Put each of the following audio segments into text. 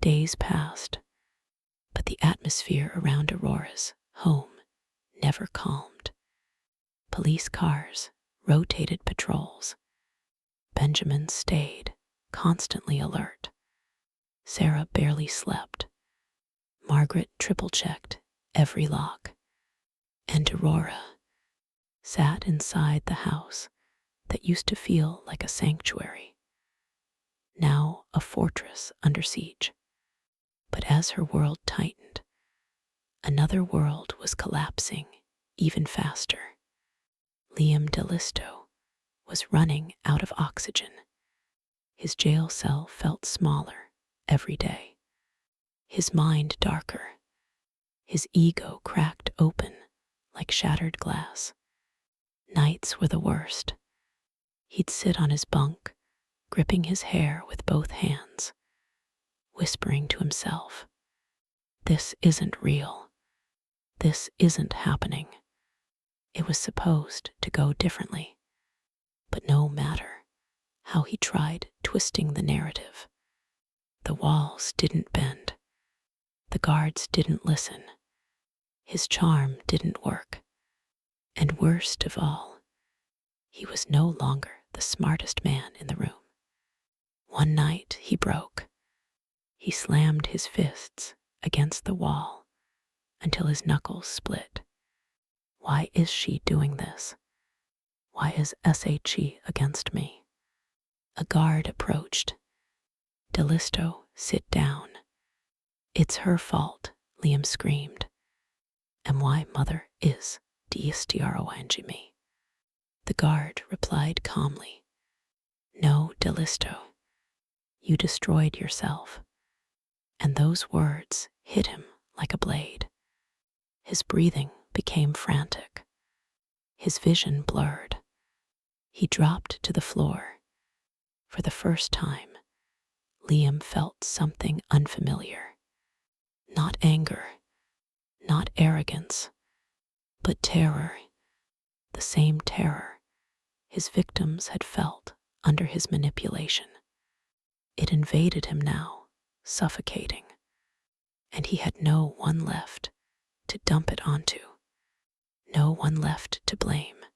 Days passed, but the atmosphere around Aurora's home never calmed. Police cars rotated patrols. Benjamin stayed, constantly alert. Sarah barely slept. Margaret triple-checked every lock. And Aurora sat inside the house that used to feel like a sanctuary, now a fortress under siege. But as her world tightened, another world was collapsing even faster. Liam Dellisto was running out of oxygen. His jail cell felt smaller every day, his mind darker, his ego cracked open like shattered glass. Nights were the worst. He'd sit on his bunk, gripping his hair with both hands, whispering to himself, "This isn't real. This isn't happening." It was supposed to go differently, but no matter how he tried twisting the narrative, the walls didn't bend, the guards didn't listen, his charm didn't work, and worst of all, he was no longer the smartest man in the room. One night he broke. He slammed his fists against the wall until his knuckles split. Why is she doing this? Why is SHE against me? A guard approached. "Dellisto, sit down." "It's her fault," Liam screamed. "And why mother is DSTRONG me?" The guard replied calmly, "No, Dellisto, you destroyed yourself." And those words hit him like a blade. His breathing became frantic. His vision blurred. He dropped to the floor. For the first time, Liam felt something unfamiliar. Not anger, not arrogance, but terror. The same terror his victims had felt under his manipulation. It invaded him now, suffocating, and he had no one left to dump it onto, no one left to blame.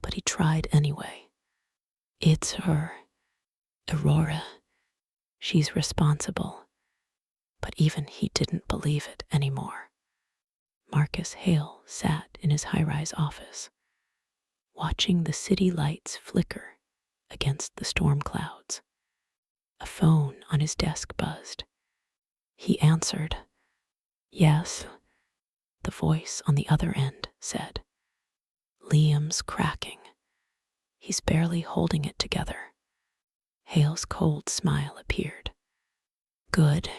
But he tried anyway. "It's her, Aurora. She's responsible." But even he didn't believe it anymore. Marcus Hale sat in his high-rise office, watching the city lights flicker against the storm clouds. A phone on his desk buzzed. He answered. "Yes," the voice on the other end said. Liam's cracking. He's barely holding it together. Hale's cold smile appeared. "Good."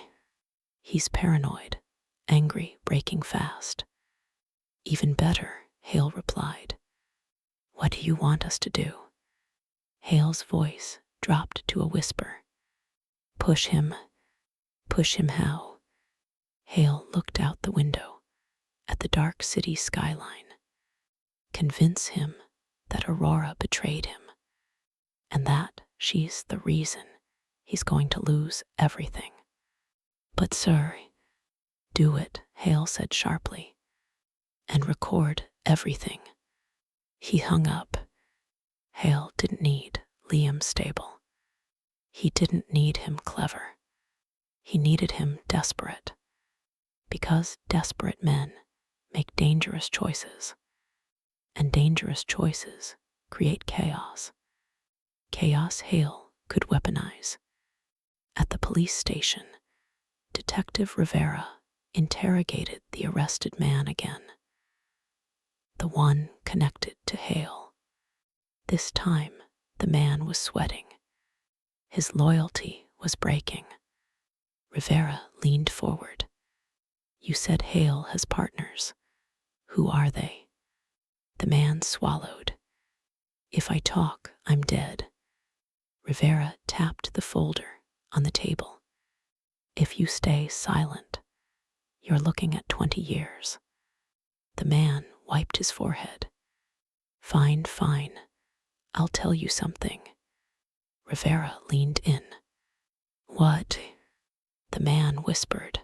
He's paranoid, angry, breaking fast. "Even better," Hale replied. "What do you want us to do?" Hale's voice dropped to a whisper. "Push him. Push him how?" Hale looked out the window at the dark city skyline. "Convince him that Aurora betrayed him, and that she's the reason he's going to lose everything." "But sir..." "Do it," Hale said sharply, "and record everything." He hung up. Hale didn't need Liam stable. He didn't need him clever. He needed him desperate. Because desperate men make dangerous choices, and dangerous choices create chaos. Chaos Hale could weaponize. At the police station, Detective Rivera interrogated the arrested man again. The one connected to Hale. This time, the man was sweating. His loyalty was breaking. Rivera leaned forward. "You said Hale has partners. Who are they?" The man swallowed. "If I talk, I'm dead." Rivera tapped the folder on the table. "If you stay silent, you're looking at 20 years. The man wiped his forehead. "Fine, fine. I'll tell you something." Rivera leaned in. "What?" The man whispered.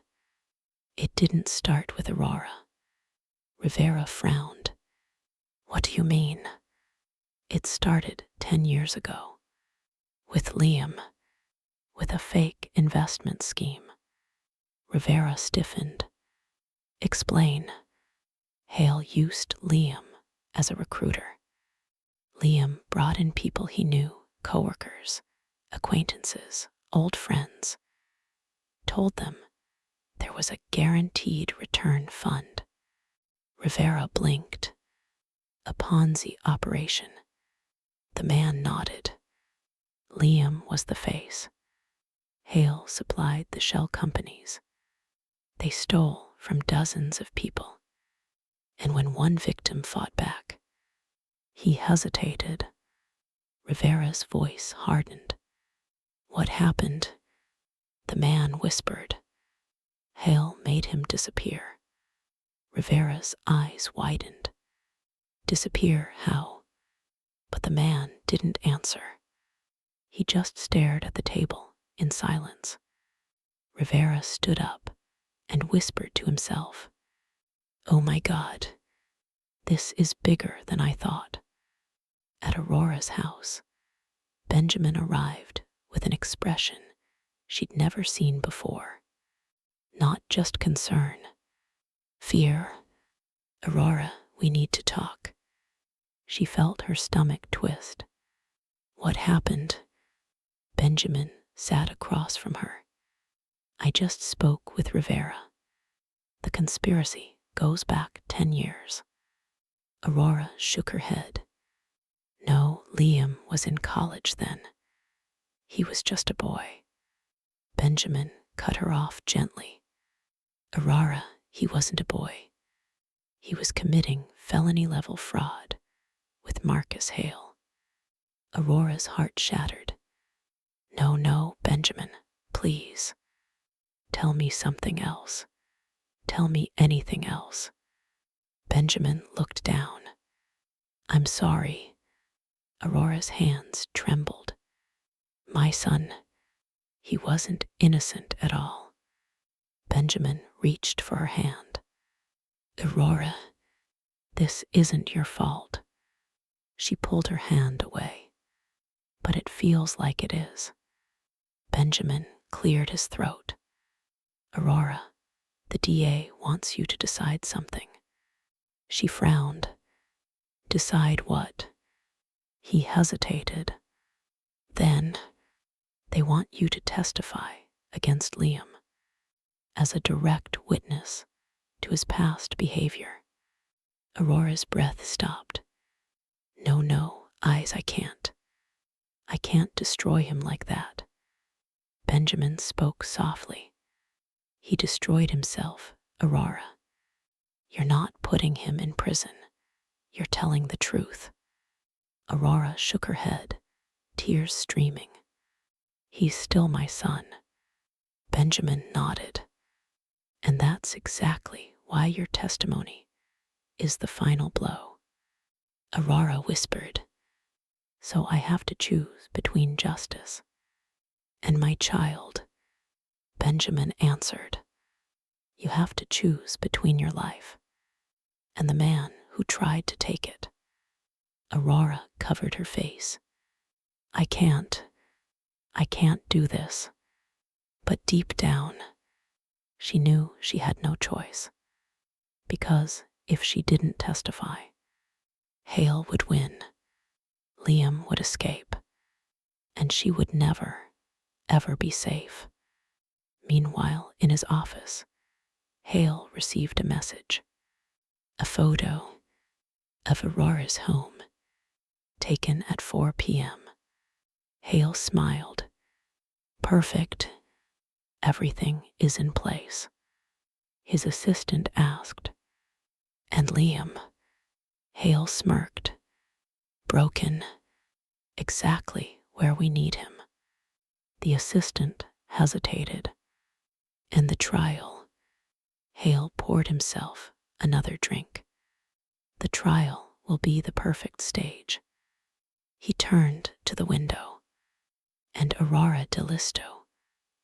It didn't start with Aurora. Rivera frowned. What do you mean? It started 10 years ago. With Liam. With a fake investment scheme. Rivera stiffened. Explain. Hale used Liam as a recruiter. Liam brought in people he knew, coworkers, acquaintances, old friends. Told them there was a guaranteed return fund. Rivera blinked. A Ponzi operation. The man nodded. Liam was the face. Hale supplied the shell companies. They stole from dozens of people. And when one victim fought back, he hesitated. Rivera's voice hardened. What happened? The man whispered. Hale made him disappear. Rivera's eyes widened. Disappear how? But the man didn't answer. He just stared at the table in silence. Rivera stood up and whispered to himself, Oh my God, this is bigger than I thought. At Aurora's house, Benjamin arrived with an expression she'd never seen before. Not just concern, fear. Aurora, we need to talk. She felt her stomach twist. What happened? Benjamin sat across from her. I just spoke with Rivera. The conspiracy goes back 10 years. Aurora shook her head. No, Liam was in college then. He was just a boy. Benjamin cut her off gently. Aurora, he wasn't a boy. He was committing felony-level fraud with Marcus Hale. Aurora's heart shattered. No, Benjamin, please. Tell me something else. Tell me anything else. Benjamin looked down. I'm sorry. Aurora's hands trembled. My son, he wasn't innocent at all. Benjamin reached for her hand. Aurora, this isn't your fault. She pulled her hand away. But it feels like it is. Benjamin cleared his throat. Aurora, the DA wants you to decide something. She frowned. Decide what? He hesitated. Then, they want you to testify against Liam as a direct witness to his past behavior. Aurora's breath stopped. No, I can't. I can't destroy him like that. Benjamin spoke softly. He destroyed himself, Aurora. You're not putting him in prison. You're telling the truth. Aurora shook her head, tears streaming. He's still my son. Benjamin nodded. And that's exactly why your testimony is the final blow. Aurora whispered. So I have to choose between justice and my child. Benjamin answered. You have to choose between your life and the man who tried to take it. Aurora covered her face. I can't do this. But deep down, she knew she had no choice. Because if she didn't testify, Hale would win, Liam would escape, and she would never, ever be safe. Meanwhile, in his office, Hale received a message. A photo of Aurora's home, taken at 4 p.m. Hale smiled. Perfect. Everything is in place. His assistant asked. And Liam? Hale smirked. Broken. Exactly where we need him. The assistant hesitated. And the trial. Hale poured himself another drink. The trial will be the perfect stage. He turned to the window. And Aurora Dellisto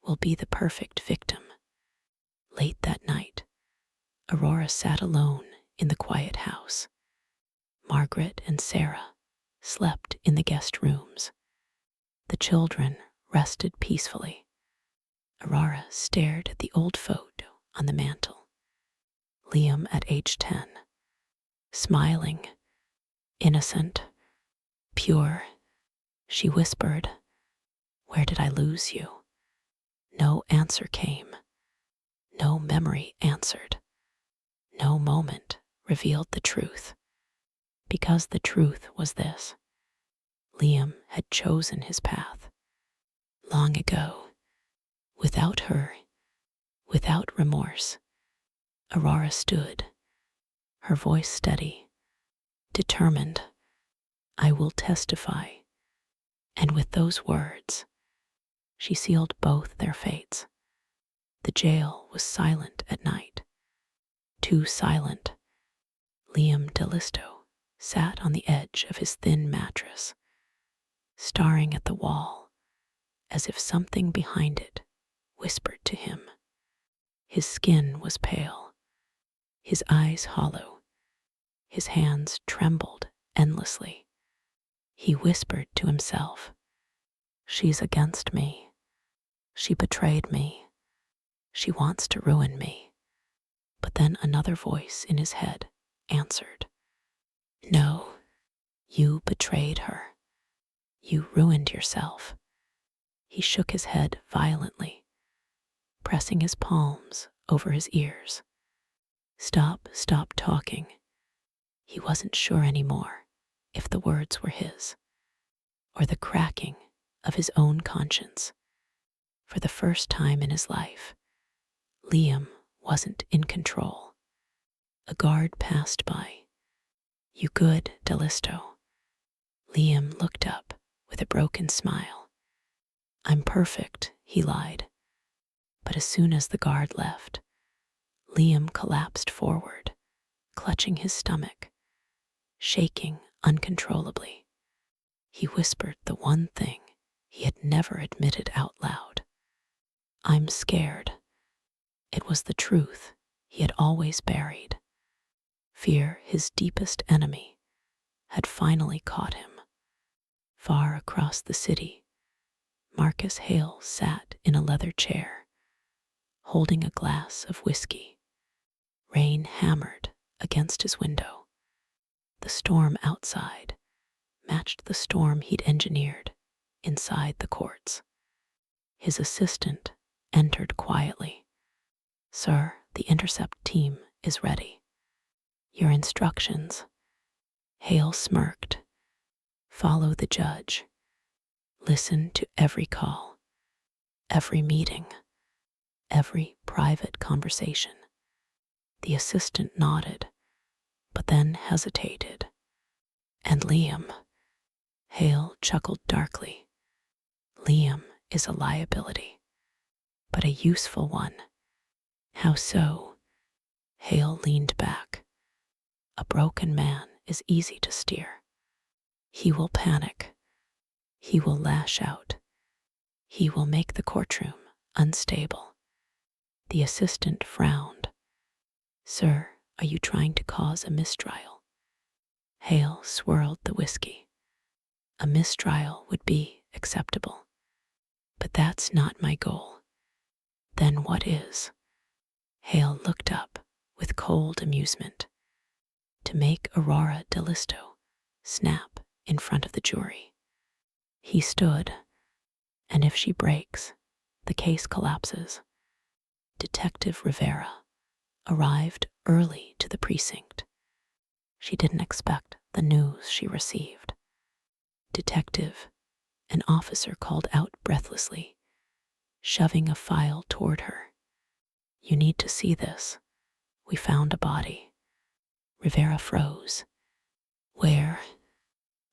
will be the perfect victim. Late that night, Aurora sat alone in the quiet house. Margaret and Sarah slept in the guest rooms. The children rested peacefully. Aurora stared at the old photo on the mantel. Liam at age 10, smiling, innocent, pure. She whispered, "Where did I lose you?" No answer came. No memory answered. No moment revealed the truth. Because the truth was this: Liam had chosen his path. Long ago, without her, without remorse, Aurora stood, her voice steady, determined. "I will testify." And with those words, she sealed both their fates. The jail was silent at night. Too silent. Liam Dellisto sat on the edge of his thin mattress, staring at the wall as if something behind it whispered to him. His skin was pale, his eyes hollow, his hands trembled endlessly. He whispered to himself, "She's against me. She betrayed me. She wants to ruin me." But then another voice in his head answered, "No, you betrayed her. You ruined yourself." He shook his head violently, pressing his palms over his ears. Stop talking." He wasn't sure anymore if the words were his, or the cracking of his own conscience. For the first time in his life, Liam wasn't in control. A guard passed by. "You good, Dellisto?" Liam looked up with a broken smile. "I'm perfect," he lied. But as soon as the guard left, Liam collapsed forward, clutching his stomach, shaking uncontrollably. He whispered the one thing he had never admitted out loud. "I'm scared." It was the truth he had always buried. Fear, his deepest enemy, had finally caught him. Far across the city, Marcus Hale sat in a leather chair, holding a glass of whiskey. Rain hammered against his window. The storm outside matched the storm he'd engineered inside the courts. His assistant entered quietly. "Sir, the intercept team is ready." "Your instructions?" Hale smirked. "Follow the judge. Listen to every call, every meeting, every private conversation." The assistant nodded, but then hesitated. "And Liam?" Hale chuckled darkly. "Liam is a liability, but a useful one." "How so?" Hale leaned back. "A broken man is easy to steer. He will panic. He will lash out. He will make the courtroom unstable." The assistant frowned. "Sir, are you trying to cause a mistrial?" Hale swirled the whiskey. "A mistrial would be acceptable, but that's not my goal." "Then what is?" Hale looked up with cold amusement. "To make Aurora Dellisto snap in front of the jury." He stood. "And if she breaks, the case collapses." Detective Rivera arrived early to the precinct. She didn't expect the news she received. "Detective," an officer called out breathlessly, shoving a file toward her. "You need to see this. We found a body." Rivera froze. "Where?"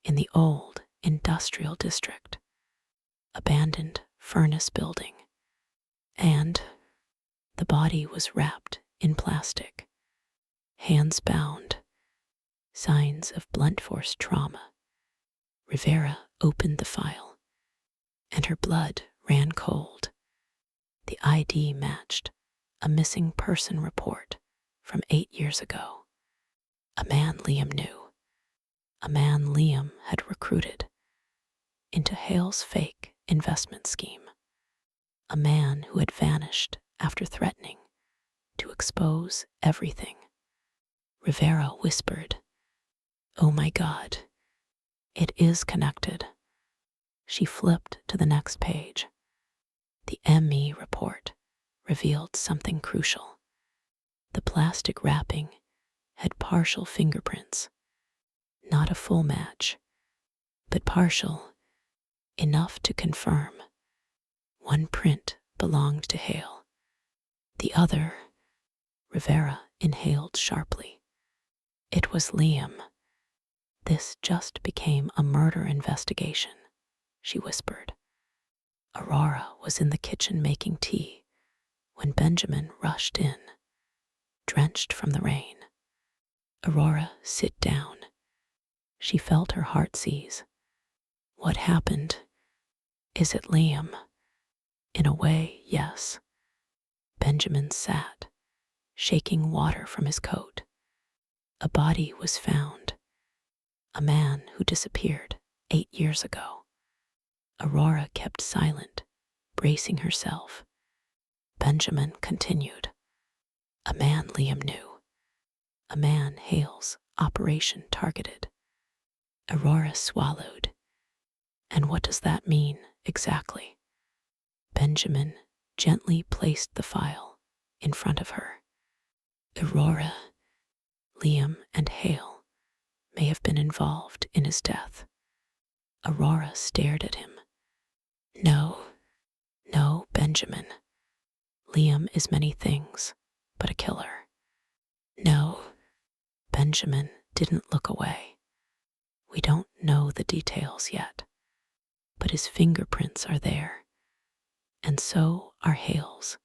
"In the old industrial district. Abandoned furnace building. And the body was wrapped in plastic. Hands bound. Signs of blunt force trauma." Rivera opened the file, and her blood ran cold. The ID matched A missing person report from 8 years ago. A man Liam knew. A man Liam had recruited into Hale's fake investment scheme. A man who had vanished after threatening to expose everything. Rivera whispered, "Oh my God, it is connected." She flipped to the next page. The ME report revealed something crucial. The plastic wrapping had partial fingerprints, not a full match, but partial, enough to confirm. One print belonged to Hale. The other, Rivera inhaled sharply. It was Liam. This just became a murder investigation, she whispered. Aurora was in the kitchen making tea when Benjamin rushed in, drenched from the rain. "Aurora, sit down." She felt her heart seize. "What happened? Is it Liam?" "In a way, yes." Benjamin sat, shaking water from his coat. A body was found. A man who disappeared 8 years ago. Aurora kept silent, bracing herself. Benjamin continued. A man Liam knew. A man Hale's operation targeted. Aurora swallowed. "And what does that mean, exactly?" Benjamin gently placed the file in front of her. "Aurora, Liam and Hale may have been involved in his death." Aurora stared at him. No, Benjamin. Liam is many things, but a killer." "No." Benjamin didn't look away. "We don't know the details yet, but his fingerprints are there, and so are Hale's."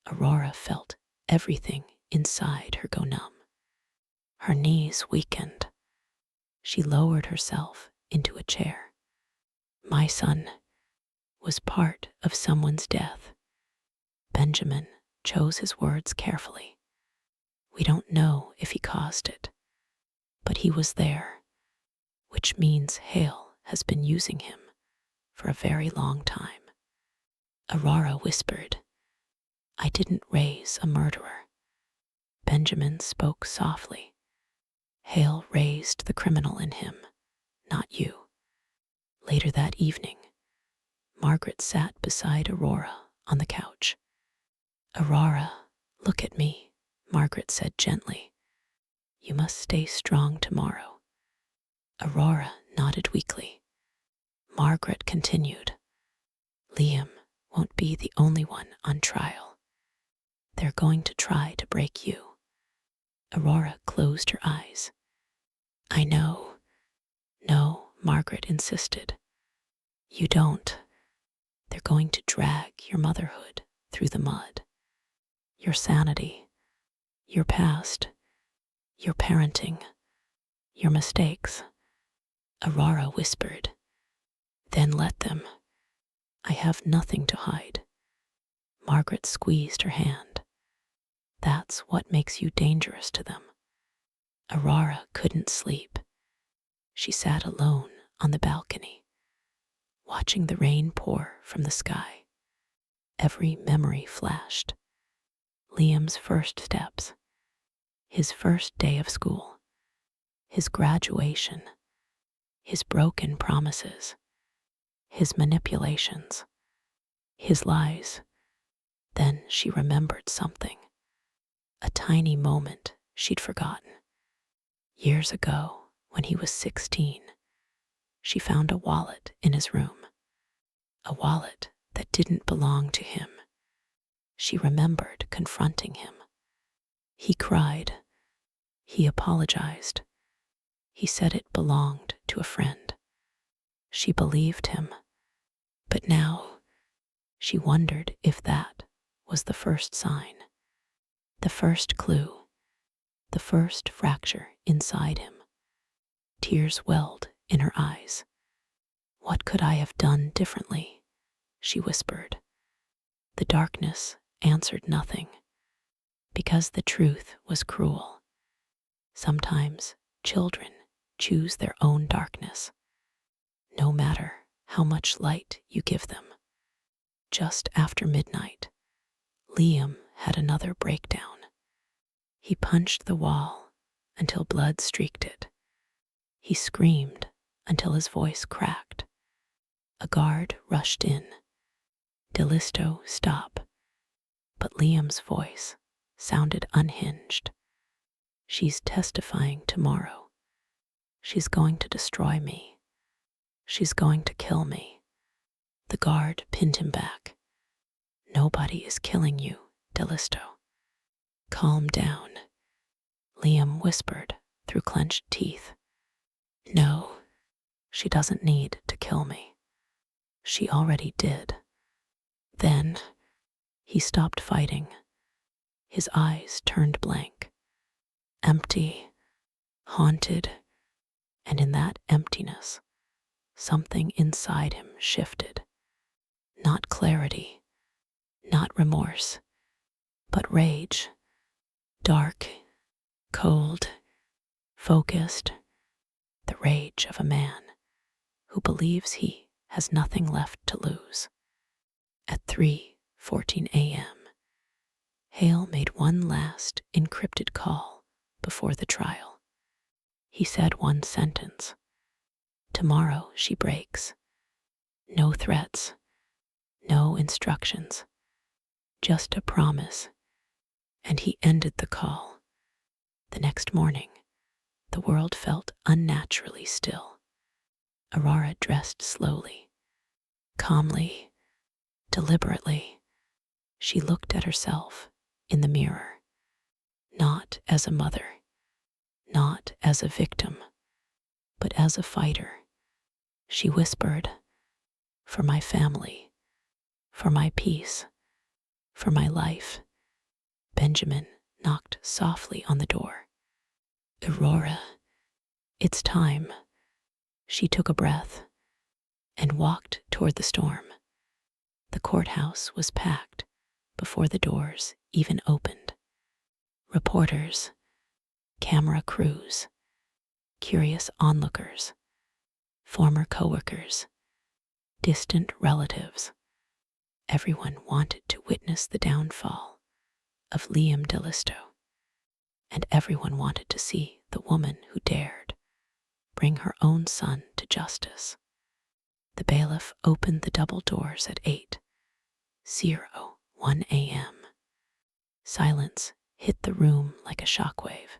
Aurora felt everything inside her go numb. Her knees weakened. She lowered herself into a chair. "My son was part of someone's death." Benjamin chose his words carefully. "We don't know if he caused it, but he was there, which means Hale has been using him for a very long time." Aurora whispered, "I didn't raise a murderer." Benjamin spoke softly. "Hale raised the criminal in him, not you." Later that evening, Margaret sat beside Aurora on the couch. "Aurora, look at me," Margaret said gently. "You must stay strong tomorrow." Aurora nodded weakly. Margaret continued, "Liam won't be the only one on trial. They're going to try to break you." Aurora closed her eyes. "I know." "No," Margaret insisted. "You don't. They're going to drag your motherhood through the mud. Your sanity, your past, your parenting, your mistakes." Aurora whispered, "Then let them. I have nothing to hide." Margaret squeezed her hand. "That's what makes you dangerous to them." Aurora couldn't sleep. She sat alone on the balcony, watching the rain pour from the sky. Every memory flashed. Liam's first steps, his first day of school, his graduation, his broken promises, his manipulations, his lies. Then she remembered something, a tiny moment she'd forgotten. Years ago, when he was 16, she found a wallet in his room, a wallet that didn't belong to him. She remembered confronting him. He cried. He apologized. He said it belonged to a friend. She believed him. But now she wondered if that was the first sign, the first clue, the first fracture inside him. Tears welled in her eyes. "What could I have done differently?" she whispered. The darkness answered nothing, because the truth was cruel. Sometimes children choose their own darkness, no matter how much light you give them. Just after midnight, Liam had another breakdown. He punched the wall until blood streaked it. He screamed until his voice cracked. A guard rushed in. Dellisto, stop. But Liam's voice sounded unhinged. She's testifying tomorrow. She's going to destroy me. She's going to kill me. The guard pinned him back. Nobody is killing you, Dellisto. Calm down, Liam whispered through clenched teeth. No, she doesn't need to kill me. She already did. Then he stopped fighting. His eyes turned blank, empty, haunted, and in that emptiness, something inside him shifted. Not clarity, not remorse, but rage. Dark, cold, focused, the rage of a man who believes he has nothing left to lose. At 3:14 a.m., Hale made one last encrypted call before the trial. He said one sentence. Tomorrow she breaks. No threats, no instructions, just a promise. And he ended the call. The next morning, the world felt unnaturally still. Aurora dressed slowly, calmly, deliberately. She looked at herself in the mirror, not as a mother, not as a victim, but as a fighter. She whispered, for my family, for my peace, for my life. Benjamin knocked softly on the door. Aurora, it's time. She took a breath and walked toward the storm. The courthouse was packed before the doors even opened. Reporters, camera crews, curious onlookers, former coworkers, distant relatives. Everyone wanted to witness the downfall of Liam Dellisto, and everyone wanted to see the woman who dared bring her own son to justice. The bailiff opened the double doors at 8:01 a.m. Silence hit the room like a shockwave.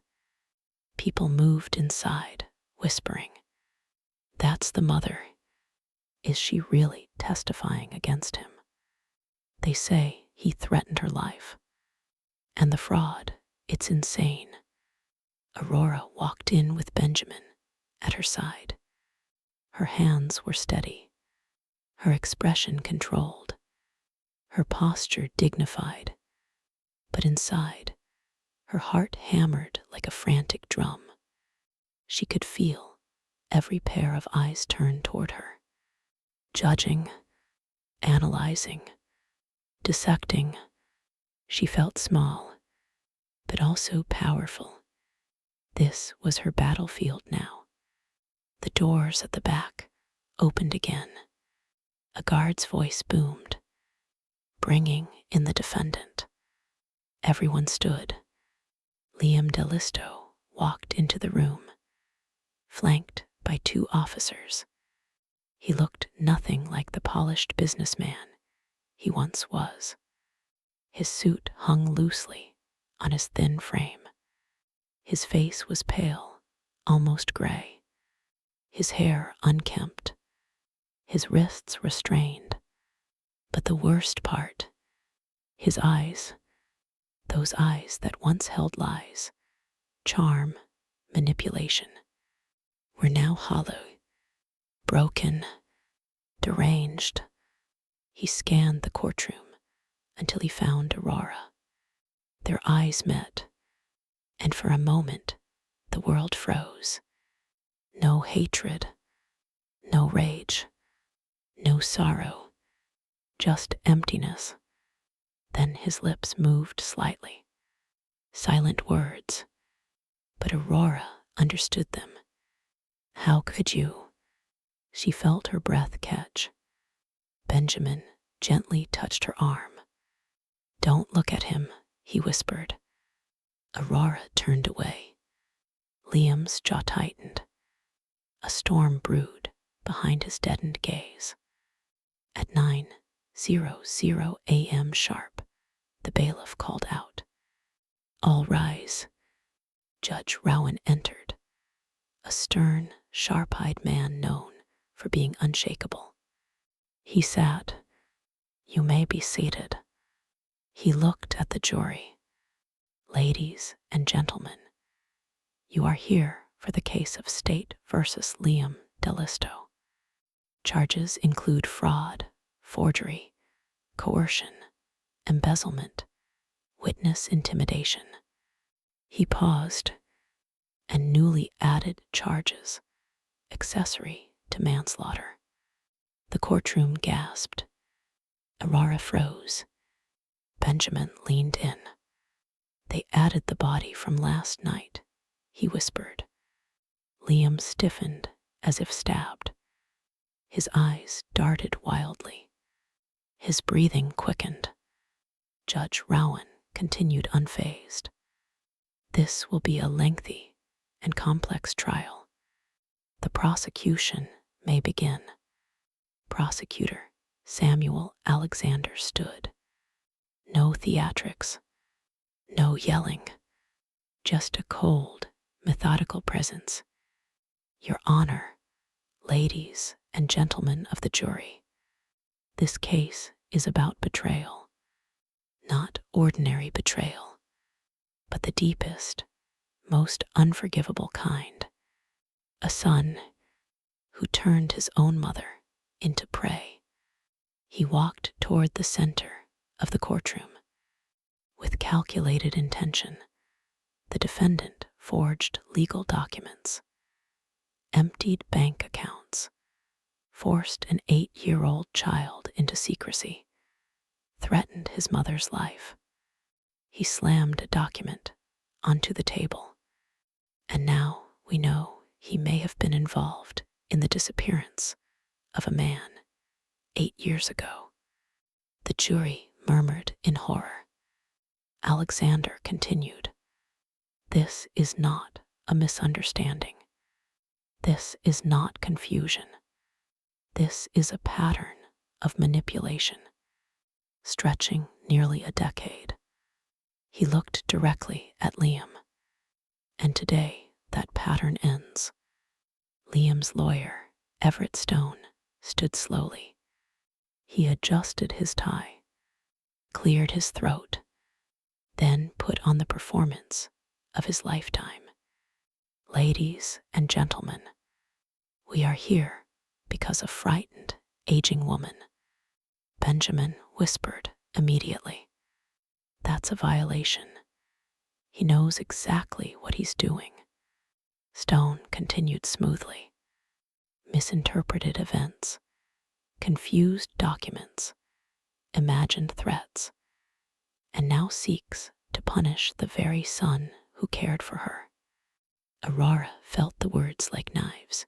People moved inside, whispering, "That's the mother. Is she really testifying against him? They say he threatened her life. And the fraud, it's insane." Aurora walked in with Benjamin at her side. Her hands were steady, her expression controlled, her posture dignified, but inside, her heart hammered like a frantic drum. She could feel every pair of eyes turned toward her, judging, analyzing, dissecting. She felt small, but also powerful. This was her battlefield now. The doors at the back opened again. A guard's voice boomed, bringing in the defendant. Everyone stood. Liam Dellisto walked into the room, flanked by 2 officers. He looked nothing like the polished businessman he once was. His suit hung loosely on his thin frame. His face was pale, almost gray. His hair unkempt. His wrists restrained. But the worst part, his eyes, those eyes that once held lies, charm, manipulation, were now hollow, broken, deranged. He scanned the courtroom until he found Aurora. Their eyes met, and for a moment the world froze. No hatred, no rage, no sorrow, just emptiness. Then his lips moved slightly. Silent words, but Aurora understood them. How could you? She felt her breath catch. Benjamin gently touched her arm. Don't look at him, he whispered. Aurora turned away. Liam's jaw tightened. A storm brewed behind his deadened gaze. At 9:00 a.m. sharp, the bailiff called out. All rise. Judge Rowan entered, a stern, sharp-eyed man known for being unshakable. He sat. You may be seated. He looked at the jury. Ladies and gentlemen, you are here for the case of State versus Liam Dellisto. Charges include fraud, forgery, coercion, embezzlement, witness intimidation. He paused, and newly added charges, accessory to manslaughter. The courtroom gasped. Aurora froze. Benjamin leaned in. They added the body from last night, he whispered. Liam stiffened as if stabbed. His eyes darted wildly. His breathing quickened. Judge Rowan continued unfazed. This will be a lengthy and complex trial. The prosecution may begin. Prosecutor Samuel Alexander stood. No theatrics, no yelling, just a cold, methodical presence. Your Honor, ladies and gentlemen of the jury, this case is about betrayal. Not ordinary betrayal, but the deepest, most unforgivable kind. A son who turned his own mother into prey. He walked toward the center of the courtroom. With calculated intention, the defendant forged legal documents, emptied bank accounts, forced an 8-year-old child into secrecy, threatened his mother's life. He slammed a document onto the table, and now we know he may have been involved in the disappearance of a man 8 years ago. The jury murmured in horror. Alexander continued. This is not a misunderstanding. This is not confusion. This is a pattern of manipulation, stretching nearly a decade. He looked directly at Liam, and today that pattern ends. Liam's lawyer, Everett Stone, stood slowly. He adjusted his tie, cleared his throat, then put on the performance of his lifetime. Ladies and gentlemen, we are here because a frightened, aging woman. Benjamin whispered immediately. That's a violation. He knows exactly what he's doing. Stone continued smoothly. Misinterpreted events, confused documents, imagined threats, and now seeks to punish the very son who cared for her. Aurora felt the words like knives.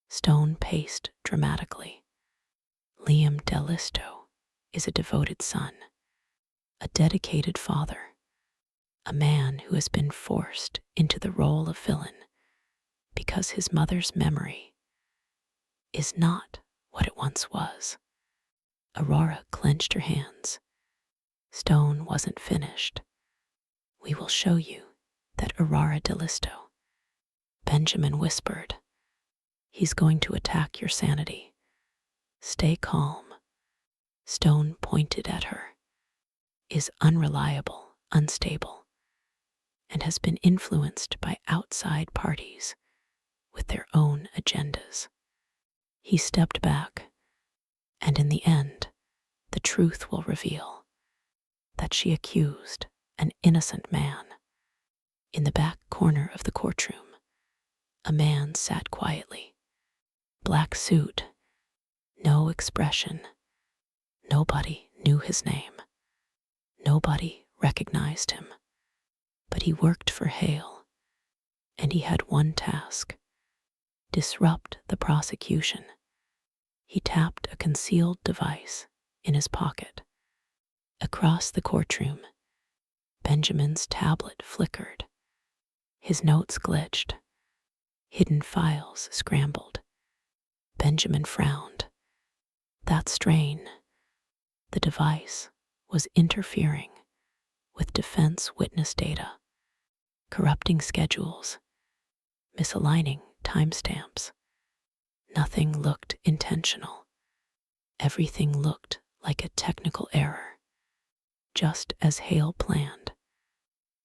Stone paced dramatically. Liam Dellisto is a devoted son, a dedicated father, a man who has been forced into the role of villain because his mother's memory is not what it once was. Aurora clenched her hands. Stone wasn't finished. We will show you that Aurora Dellisto. Benjamin whispered. He's going to attack your sanity. Stay calm. Stone pointed at her. Is unreliable, unstable, and has been influenced by outside parties with their own agendas. He stepped back, and in the end, the truth will reveal that she accused an innocent man. In the back corner of the courtroom, a man sat quietly. Black suit, no expression. Nobody knew his name. Nobody recognized him, but he worked for Hale, and he had one task: disrupt the prosecution. He tapped a concealed device in his pocket. Across the courtroom, Benjamin's tablet flickered. His notes glitched. Hidden files scrambled. Benjamin frowned. That strain. The device was interfering with defense witness data, corrupting schedules, misaligning timestamps. Nothing looked intentional. Everything looked like a technical error, just as Hale planned.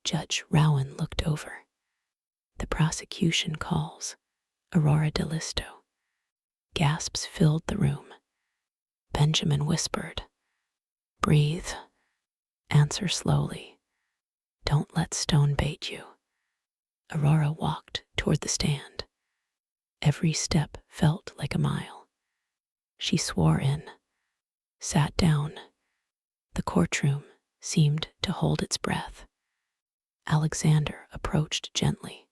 Judge Rowan looked over. The prosecution calls Aurora Dellisto. Gasps filled the room. Benjamin whispered, "Breathe. Answer slowly. Don't let Stone bait you." Aurora walked toward the stand. Every step felt like a mile. She swore in, sat down. The courtroom seemed to hold its breath. Alexander approached gently.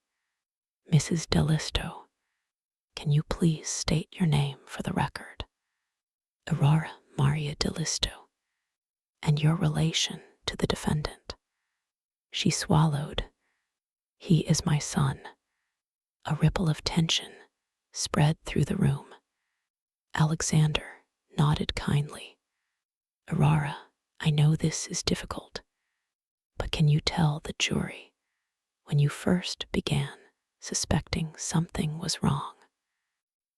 "Mrs. Dellisto, can you please state your name for the record?" "Aurora Maria Dellisto, and your relation to the defendant." She swallowed. "He is my son." A ripple of tension spread through the room. Alexander nodded kindly. "Aurora, I know this is difficult, but can you tell the jury when you first began suspecting something was wrong?"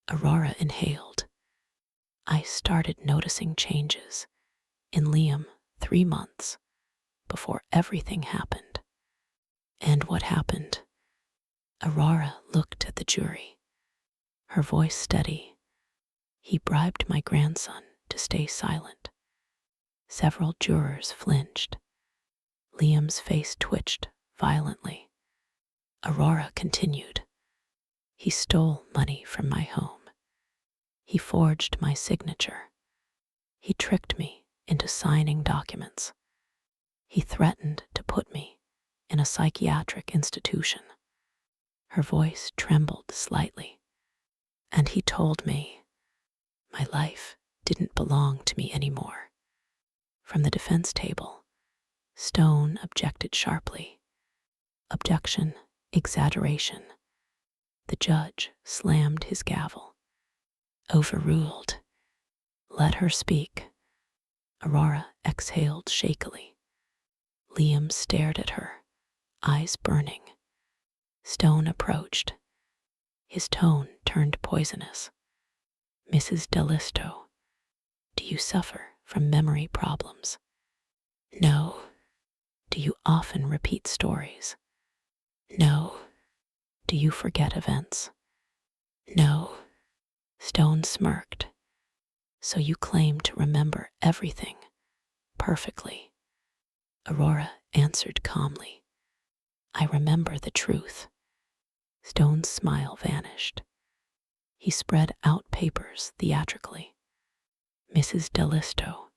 Aurora inhaled. "I started noticing changes in Liam 3 months before everything happened." "And what happened?" Aurora looked at the jury, her voice steady. "He bribed my grandson to stay silent." Several jurors flinched. Liam's face twitched violently. Aurora continued. "He stole money from my home. He forged my signature. He tricked me into signing documents. He threatened to put me in a psychiatric institution." Her voice trembled slightly. "And he told me my life didn't belong to me anymore." From the defense table, Stone objected sharply. "Objection, exaggeration." The judge slammed his gavel. "Overruled. Let her speak." Aurora exhaled shakily. Liam stared at her, eyes burning. Stone approached. His tone turned poisonous. "Mrs. Dellisto, do you suffer from memory problems?" "No." "Do you often repeat stories?" "No." "Do you forget events?" "No." Stone smirked. "So you claim to remember everything perfectly?" Aurora answered calmly. "I remember the truth." Stone's smile vanished. He spread out papers theatrically. "Mrs. Dellisto,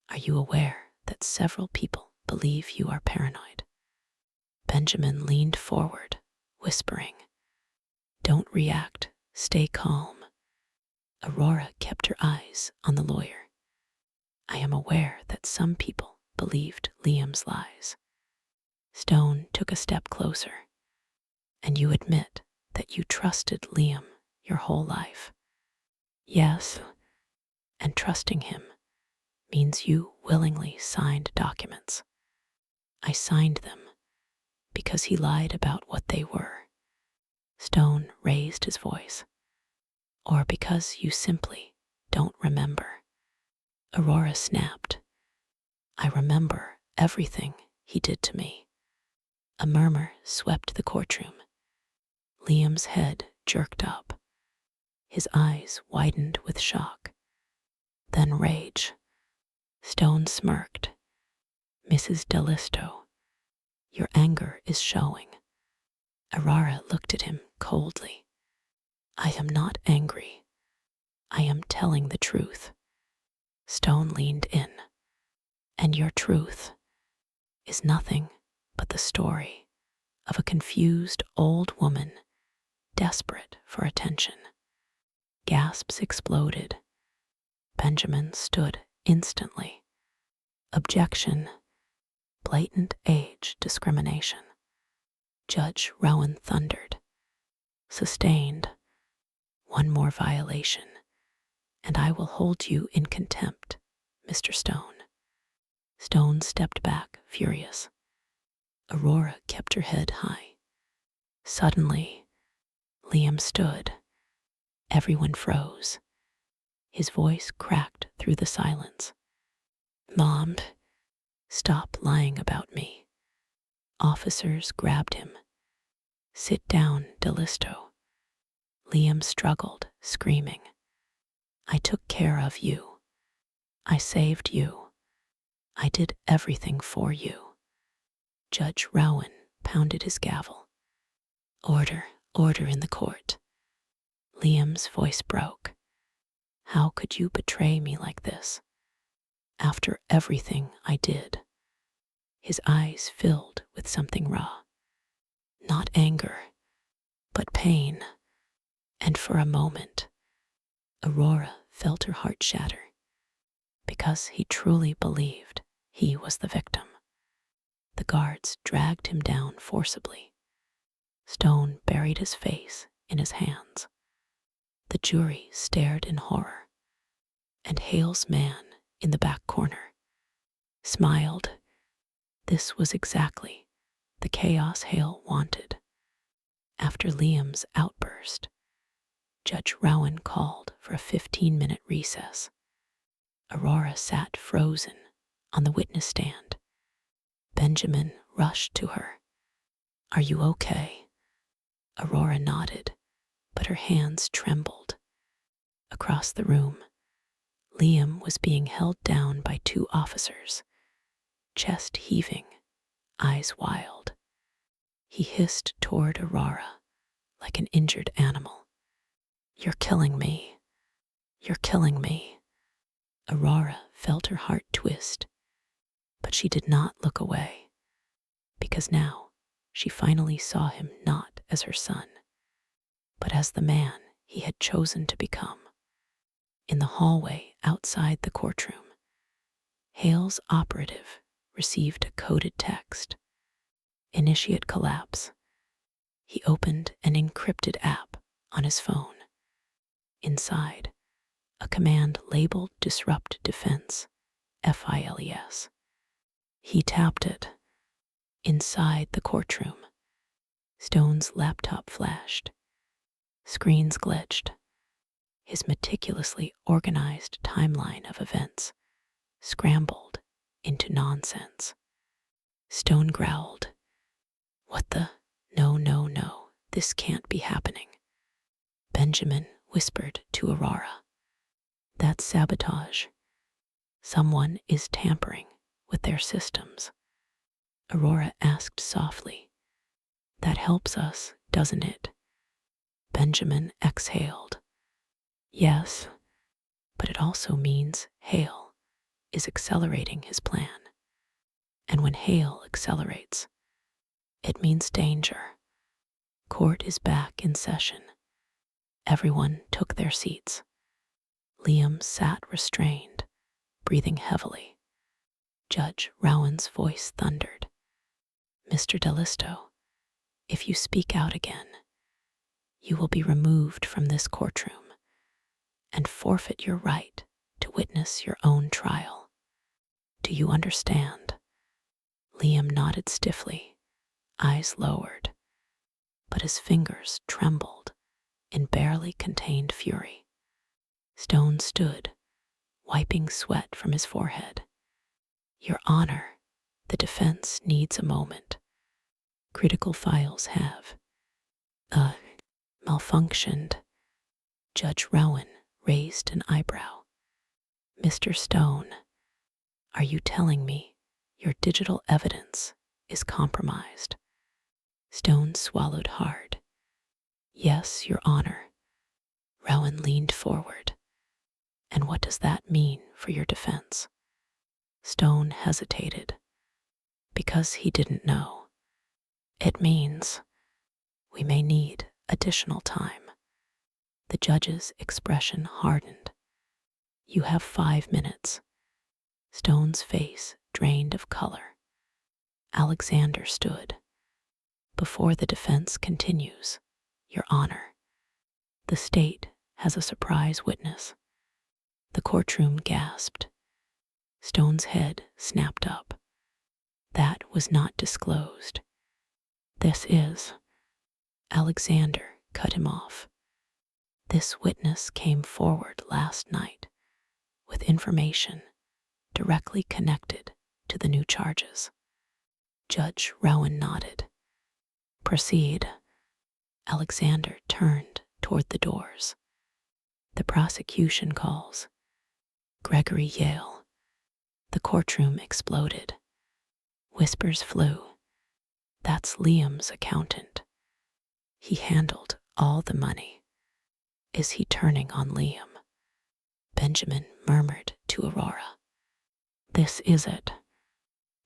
are you aware that several people believe you are paranoid?" Benjamin leaned forward, whispering, "Don't react, stay calm." Aurora kept her eyes on the lawyer. "I am aware that some people believed Liam's lies." Stone took a step closer. "And you admit that you trusted Liam your whole life?" "Yes." "And trusting him means you willingly signed documents?" "I signed them because he lied about what they were." Stone raised his voice. "Or because you simply don't remember?" Aurora snapped. "I remember everything he did to me." A murmur swept the courtroom. Liam's head jerked up. His eyes widened with shock, then rage. Stone smirked. "Mrs. Dellisto, your anger is showing." Aurora looked at him coldly. "I am not angry. I am telling the truth." Stone leaned in. "And your truth is nothing but the story of a confused old woman desperate for attention. Gasps exploded. Benjamin stood instantly. Objection. Blatant age discrimination. Judge Rowan thundered. Sustained. One more violation, and I will hold you in contempt, Mr. Stone. Stone stepped back, furious. Aurora kept her head high. Suddenly, Liam stood. Everyone froze. His voice cracked through the silence. Mom, stop lying about me. Officers grabbed him. Sit down, Dellisto. Liam struggled, screaming. I took care of you. I saved you. I did everything for you. Judge Rowan pounded his gavel. Order, order in the court. Liam's voice broke. How could you betray me like this? After everything I did. His eyes filled with something raw. Not anger, but pain. And for a moment, Aurora felt her heart shatter, because he truly believed he was the victim. The guards dragged him down forcibly. Stone buried his face in his hands. The jury stared in horror, and Hale's man in the back corner smiled. This was exactly the chaos Hale wanted. After Liam's outburst, Judge Rowan called for a 15-minute recess. Aurora sat frozen on the witness stand. Benjamin rushed to her. Are you okay? Aurora nodded, but her hands trembled. Across the room, Liam was being held down by 2 officers, chest heaving, eyes wild. He hissed toward Aurora like an injured animal. You're killing me. You're killing me. Aurora felt her heart twist, but she did not look away, because now she finally saw him not as her son, but as the man he had chosen to become. In the hallway outside the courtroom, Hale's operative received a coded text. Initiate collapse. He opened an encrypted app on his phone. Inside, a command labeled Disrupt Defense, FILES. He tapped it. Inside the courtroom, Stone's laptop flashed. Screens glitched. His meticulously organized timeline of events scrambled into nonsense. Stone growled. What the? No, no, no, this can't be happening. Benjamin whispered to Aurora. That's sabotage. Someone is tampering with their systems. Aurora asked softly. That helps us, doesn't it? Benjamin exhaled. Yes, but it also means Hale is accelerating his plan. And when Hale accelerates, it means danger. Court is back in session. Everyone took their seats. Liam sat restrained, breathing heavily. Judge Rowan's voice thundered. Mr. Dellisto, if you speak out again, you will be removed from this courtroom and forfeit your right to witness your own trial. Do you understand? Liam nodded stiffly, eyes lowered, but his fingers trembled in barely contained fury. Stone stood, wiping sweat from his forehead. Your Honor, the defense needs a moment. Critical files have, malfunctioned. Judge Rowan raised an eyebrow. Mr. Stone, are you telling me your digital evidence is compromised? Stone swallowed hard. Yes, Your Honor. Rowan leaned forward. And what does that mean for your defense? Stone hesitated. Because he didn't know. It means we may need additional time. The judge's expression hardened. You have 5 minutes. Stone's face drained of color. Alexander stood. Before the defense continues, Your Honor, the state has a surprise witness. The courtroom gasped. Stone's head snapped up. That was not disclosed. This is. Alexander cut him off. This witness came forward last night with information directly connected to the new charges. Judge Rowan nodded. Proceed. Alexander turned toward the doors. The prosecution calls. Gregory Yale. The courtroom exploded. Whispers flew. That's Liam's accountant. He handled all the money. Is he turning on Liam? Benjamin murmured to Aurora. This is it.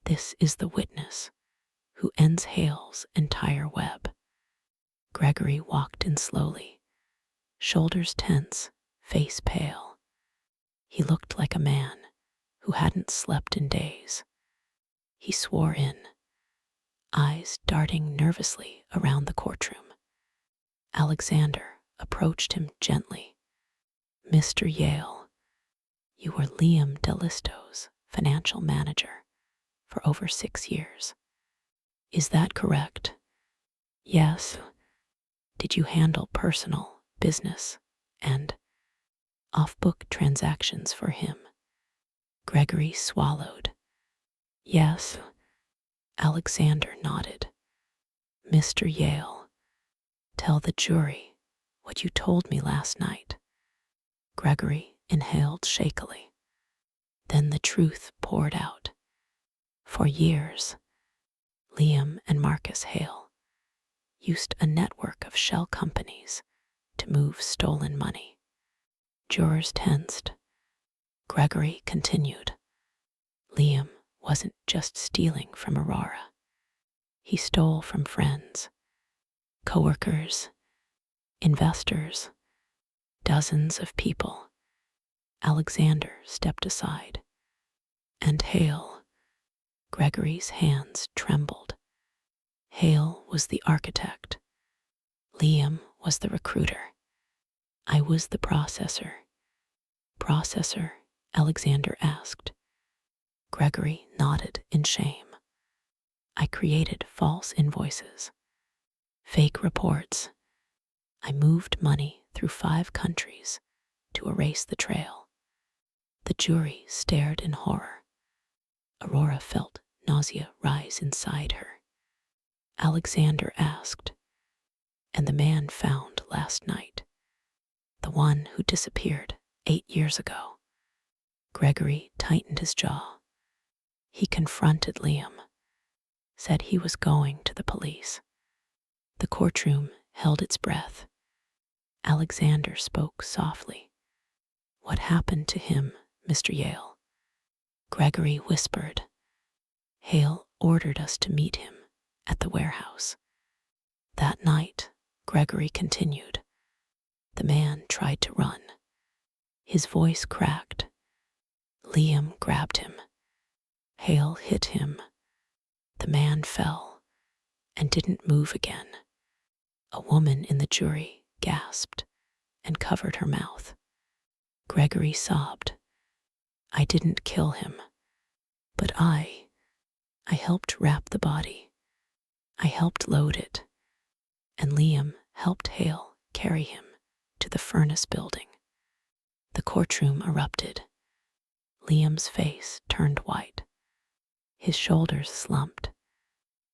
This is the witness who ends Hale's entire web. Gregory walked in slowly, shoulders tense, face pale. He looked like a man who hadn't slept in days. He swore in, eyes darting nervously around the courtroom. Alexander approached him gently. Mr. Yale, you were Liam Dellisto's financial manager for over 6 years. Is that correct? Yes. Did you handle personal, business, and off-book transactions for him? Gregory swallowed. Yes. Alexander nodded. Mr. Yale, tell the jury what you told me last night. Gregory inhaled shakily. Then the truth poured out. For years, Liam and Marcus Hale used a network of shell companies to move stolen money. Jurors tensed. Gregory continued. Liam wasn't just stealing from Aurora. He stole from friends, coworkers, investors, dozens of people. Alexander stepped aside. And Hale. Gregory's hands trembled. Hale was the architect. Liam was the recruiter. I was the processor. Processor? Alexander asked. Gregory nodded in shame. I created false invoices, fake reports. I moved money through 5 countries to erase the trail. The jury stared in horror. Aurora felt nausea rise inside her. Alexander asked, and the man found last night, the one who disappeared 8 years ago. Gregory tightened his jaw. He confronted Liam, said he was going to the police. The courtroom held its breath. Alexander spoke softly. What happened to him, Mr. Yale? Gregory whispered. Hale ordered us to meet him at the warehouse. That night, Gregory continued. The man tried to run. His voice cracked. Liam grabbed him. Hale hit him. The man fell and didn't move again. A woman in the jury gasped and covered her mouth. Gregory sobbed. I didn't kill him, but I helped wrap the body. I helped load it, and Liam helped Hale carry him to the furnace building. The courtroom erupted. Liam's face turned white. His shoulders slumped,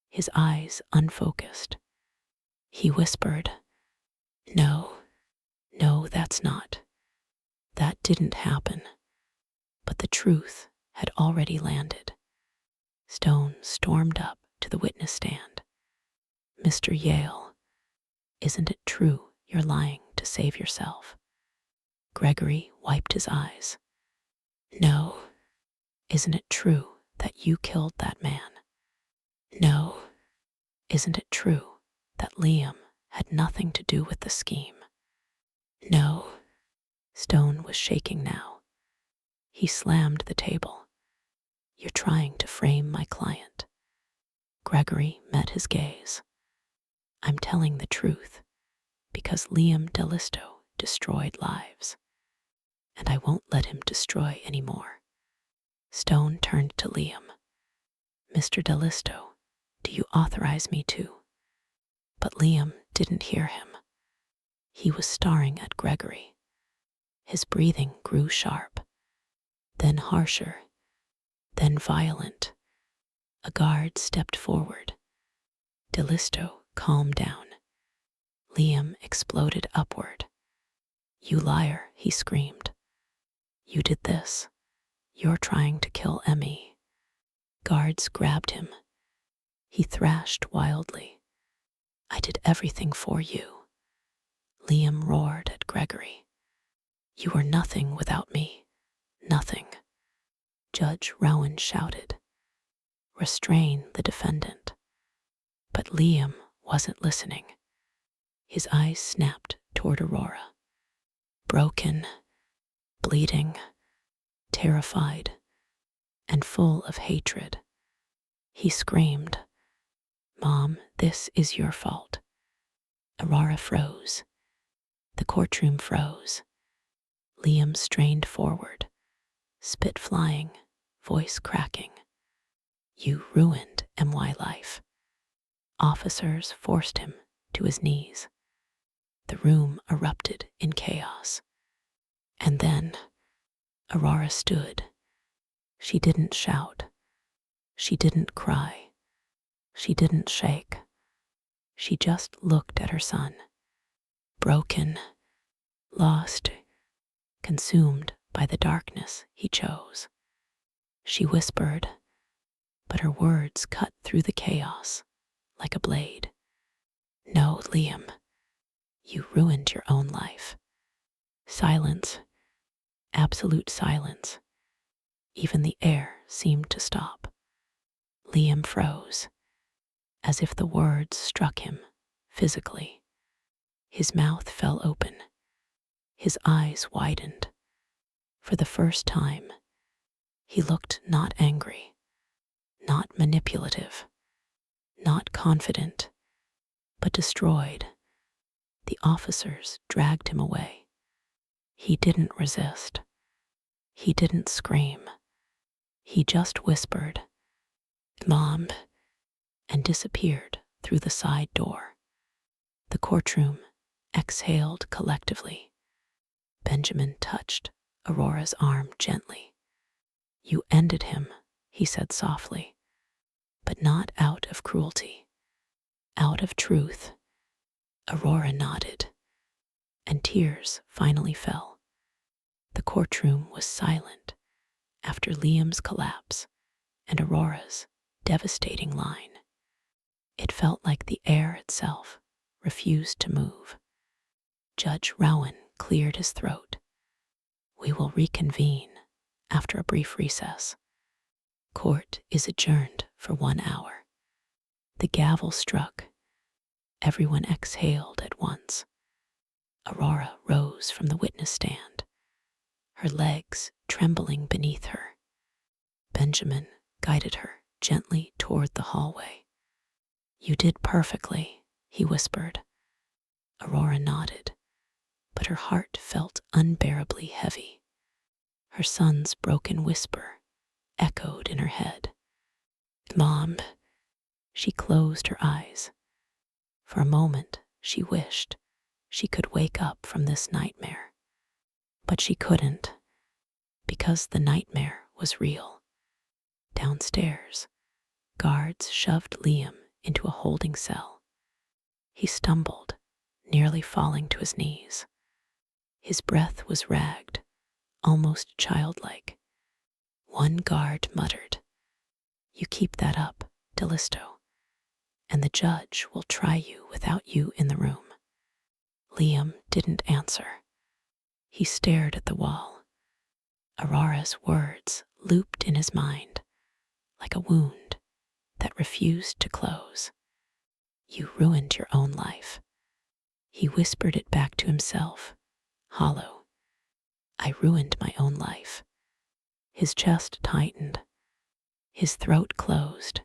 his eyes unfocused. He whispered, No, that's not. That didn't happen. But the truth had already landed. Stone stormed up to the witness stand. Mr. Yale, isn't it true you're lying to save yourself? Gregory wiped his eyes. No, isn't it true that you killed that man? No, isn't it true that Liam had nothing to do with the scheme? No. Stone was shaking now. He slammed the table. You're trying to frame my client. Gregory met his gaze. I'm telling the truth because Liam Dellisto destroyed lives, and I won't let him destroy any more. Stone turned to Liam. Mr. Dellisto, do you authorize me to? But Liam didn't hear him. He was staring at Gregory. His breathing grew sharp, then harsher, then violent. A guard stepped forward. Dellisto, calm down. Liam exploded upward. You liar, he screamed. You did this. You're trying to kill Emmy. Guards grabbed him. He thrashed wildly. I did everything for you. Liam roared at Gregory. You are nothing without me. Nothing. Judge Rowan shouted. Restrain the defendant. But Liam wasn't listening. His eyes snapped toward Aurora. Broken, bleeding, terrified, and full of hatred. He screamed, Mom, this is your fault. Aurora froze. The courtroom froze. Liam strained forward, spit flying, voice cracking. You ruined MY life. Officers forced him to his knees. The room erupted in chaos. And then Aurora stood. She didn't shout. She didn't cry. She didn't shake. She just looked at her son. Broken, lost, consumed by the darkness he chose. She whispered, but her words cut through the chaos like a blade. No, Liam, you ruined your own life. Silence, absolute silence. Even the air seemed to stop. Liam froze, as if the words struck him physically. His mouth fell open. His eyes widened. For the first time, he looked not angry, not manipulative, not confident, but destroyed. The officers dragged him away. He didn't resist. He didn't scream. He just whispered, Mom, and disappeared through the side door. The courtroom exhaled collectively. Benjamin touched Aurora's arm gently. You ended him, he said softly, but not out of cruelty, out of truth. Aurora nodded, and tears finally fell. The courtroom was silent after Liam's collapse and Aurora's devastating line. It felt like the air itself refused to move. Judge Rowan cleared his throat. We will reconvene after a brief recess. Court is adjourned for 1 hour. The gavel struck. Everyone exhaled at once. Aurora rose from the witness stand, her legs trembling beneath her. Benjamin guided her gently toward the hallway. You did perfectly, he whispered. Aurora nodded, but her heart felt unbearably heavy. Her son's broken whisper echoed in her head. Mom. She closed her eyes. For a moment, she wished she could wake up from this nightmare. But she couldn't, because the nightmare was real. Downstairs, guards shoved Liam into a holding cell. He stumbled, nearly falling to his knees. His breath was ragged, almost childlike. One guard muttered, You keep that up, Dellisto, and the judge will try you without you in the room. Liam didn't answer. He stared at the wall. Aurora's words looped in his mind like a wound that refused to close. You ruined your own life. He whispered it back to himself, hollow. I ruined my own life. His chest tightened. His throat closed.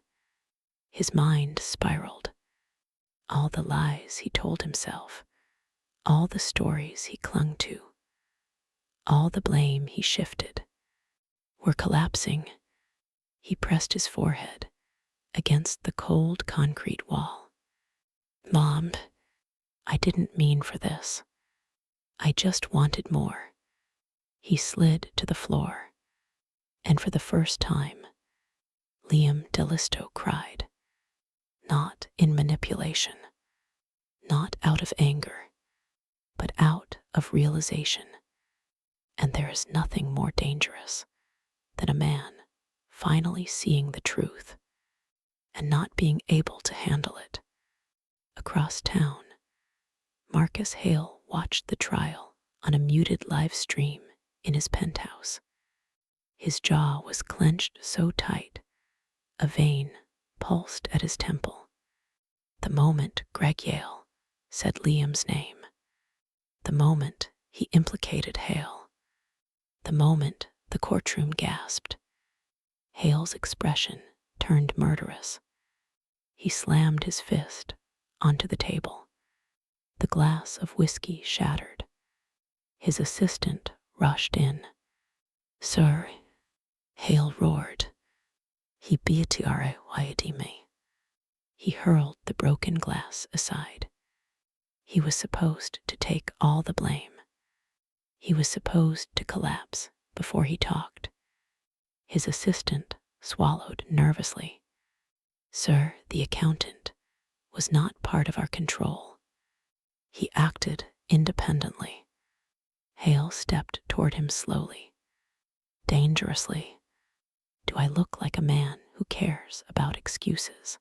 His mind spiraled. All the lies he told himself, all the stories he clung to, all the blame he shifted, were collapsing. He pressed his forehead against the cold concrete wall. Mom, I didn't mean for this. I just wanted more. He slid to the floor, and for the first time, Liam Dellisto cried. Not in manipulation, not out of anger, but out of realization. And there is nothing more dangerous than a man finally seeing the truth and not being able to handle it. Across town, Marcus Hale watched the trial on a muted live stream in his penthouse. His jaw was clenched so tight, a vein pulsed at his temple. The moment Greg Yale said Liam's name, the moment he implicated Hale, the moment the courtroom gasped, Hale's expression turned murderous. He slammed his fist onto the table. The glass of whiskey shattered. His assistant rushed in. Sir, Hale roared. He beatiare me. He hurled the broken glass aside. He was supposed to take all the blame. He was supposed to collapse before he talked. His assistant swallowed nervously. Sir, the accountant was not part of our control. He acted independently. Hale stepped toward him slowly, dangerously. Do I look like a man who cares about excuses?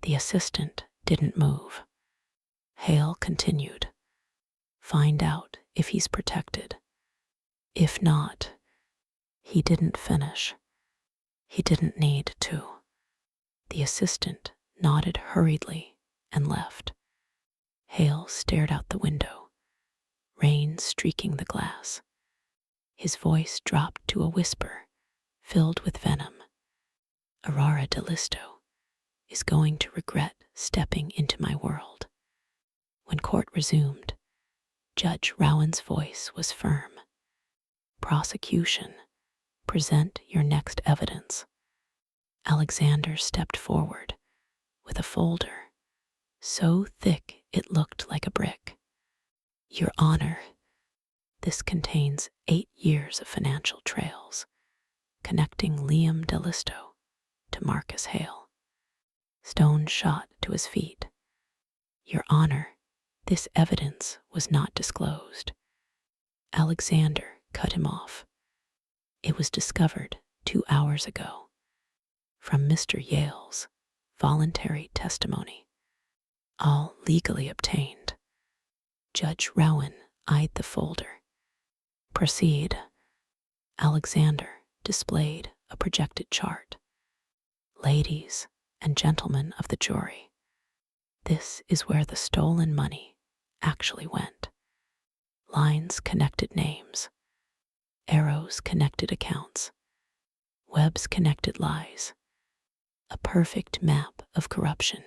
The assistant didn't move. Hale continued. Find out if he's protected. If not, he didn't finish. He didn't need to. The assistant nodded hurriedly and left. Hale stared out the window, rain streaking the glass. His voice dropped to a whisper, filled with venom. Aurora Dellisto is going to regret stepping into my world. When court resumed, Judge Rowan's voice was firm. Prosecution, present your next evidence. Alexander stepped forward with a folder so thick it looked like a brick. Your Honor, this contains 8 years of financial trails connecting Liam Dellisto to Marcus Hale. Stone shot to his feet. Your Honor, this evidence was not disclosed. Alexander cut him off. It was discovered 2 hours ago from Mr. Yale's voluntary testimony, all legally obtained. Judge Rowan eyed the folder. Proceed. Alexander displayed a projected chart. Ladies and gentlemen of the jury, this is where the stolen money actually went. Lines connected names, arrows connected accounts, webs connected lies. A perfect map of corruption.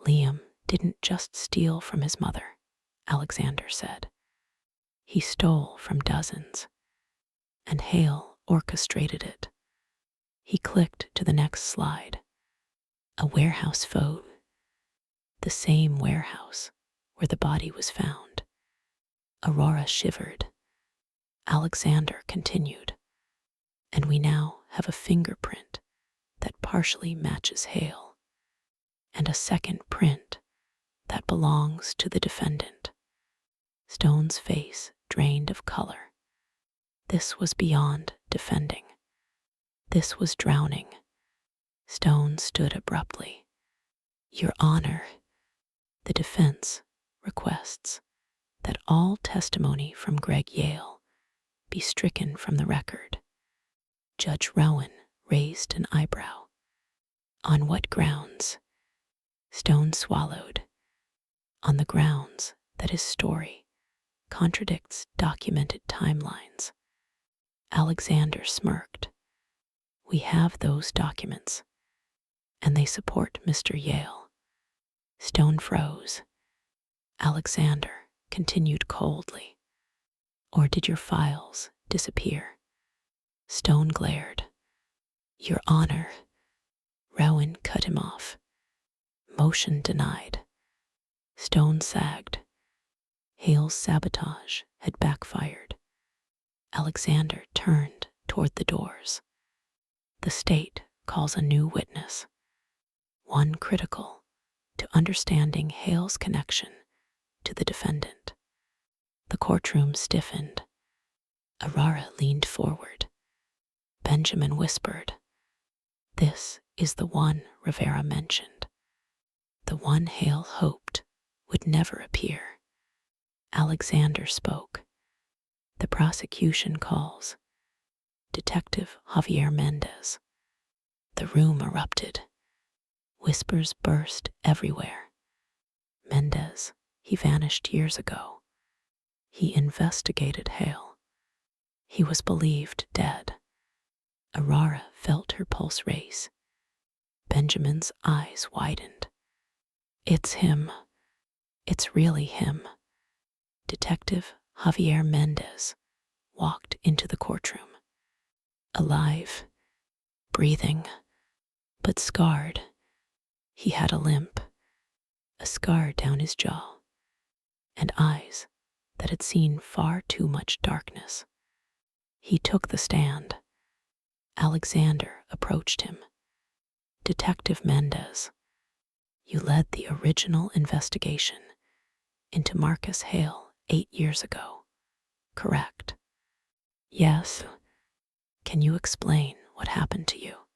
Liam didn't just steal from his mother, Alexander said. He stole from dozens, and Hale orchestrated it. He clicked to the next slide. A warehouse photo. The same warehouse where the body was found. Aurora shivered. Alexander continued. And we now have a fingerprint that partially matches Hale, and a second print that belongs to the defendant. Stone's face drained of color. This was beyond defending. This was drowning. Stone stood abruptly. Your Honor, the defense requests that all testimony from Greg Yale be stricken from the record. Judge Rowan raised an eyebrow. On what grounds? Stone swallowed. On the grounds that his story contradicts documented timelines. Alexander smirked. We have those documents, and they support Mr. Yale. Stone froze. Alexander continued coldly. Or did your files disappear? Stone glared. Your Honor. Rowan cut him off. Motion denied. Stone sagged. Hale's sabotage had backfired. Alexander turned toward the doors. The state calls a new witness, one critical to understanding Hale's connection to the defendant. The courtroom stiffened. Aurora leaned forward. Benjamin whispered, "This is the one Rivera mentioned, the one Hale hoped would never appear." Alexander spoke. The prosecution calls Detective Javier Mendez. The room erupted. Whispers burst everywhere. Mendez, he vanished years ago. He investigated Hale. He was believed dead. Aurora felt her pulse race. Benjamin's eyes widened. It's him. It's really him. Detective Javier Mendez walked into the courtroom. Alive, breathing, but scarred. He had a limp, a scar down his jaw, and eyes that had seen far too much darkness. He took the stand. Alexander approached him. Detective Mendez, you led the original investigation into Marcus Hale 8 years ago, correct? Yes. Can you explain what happened to you?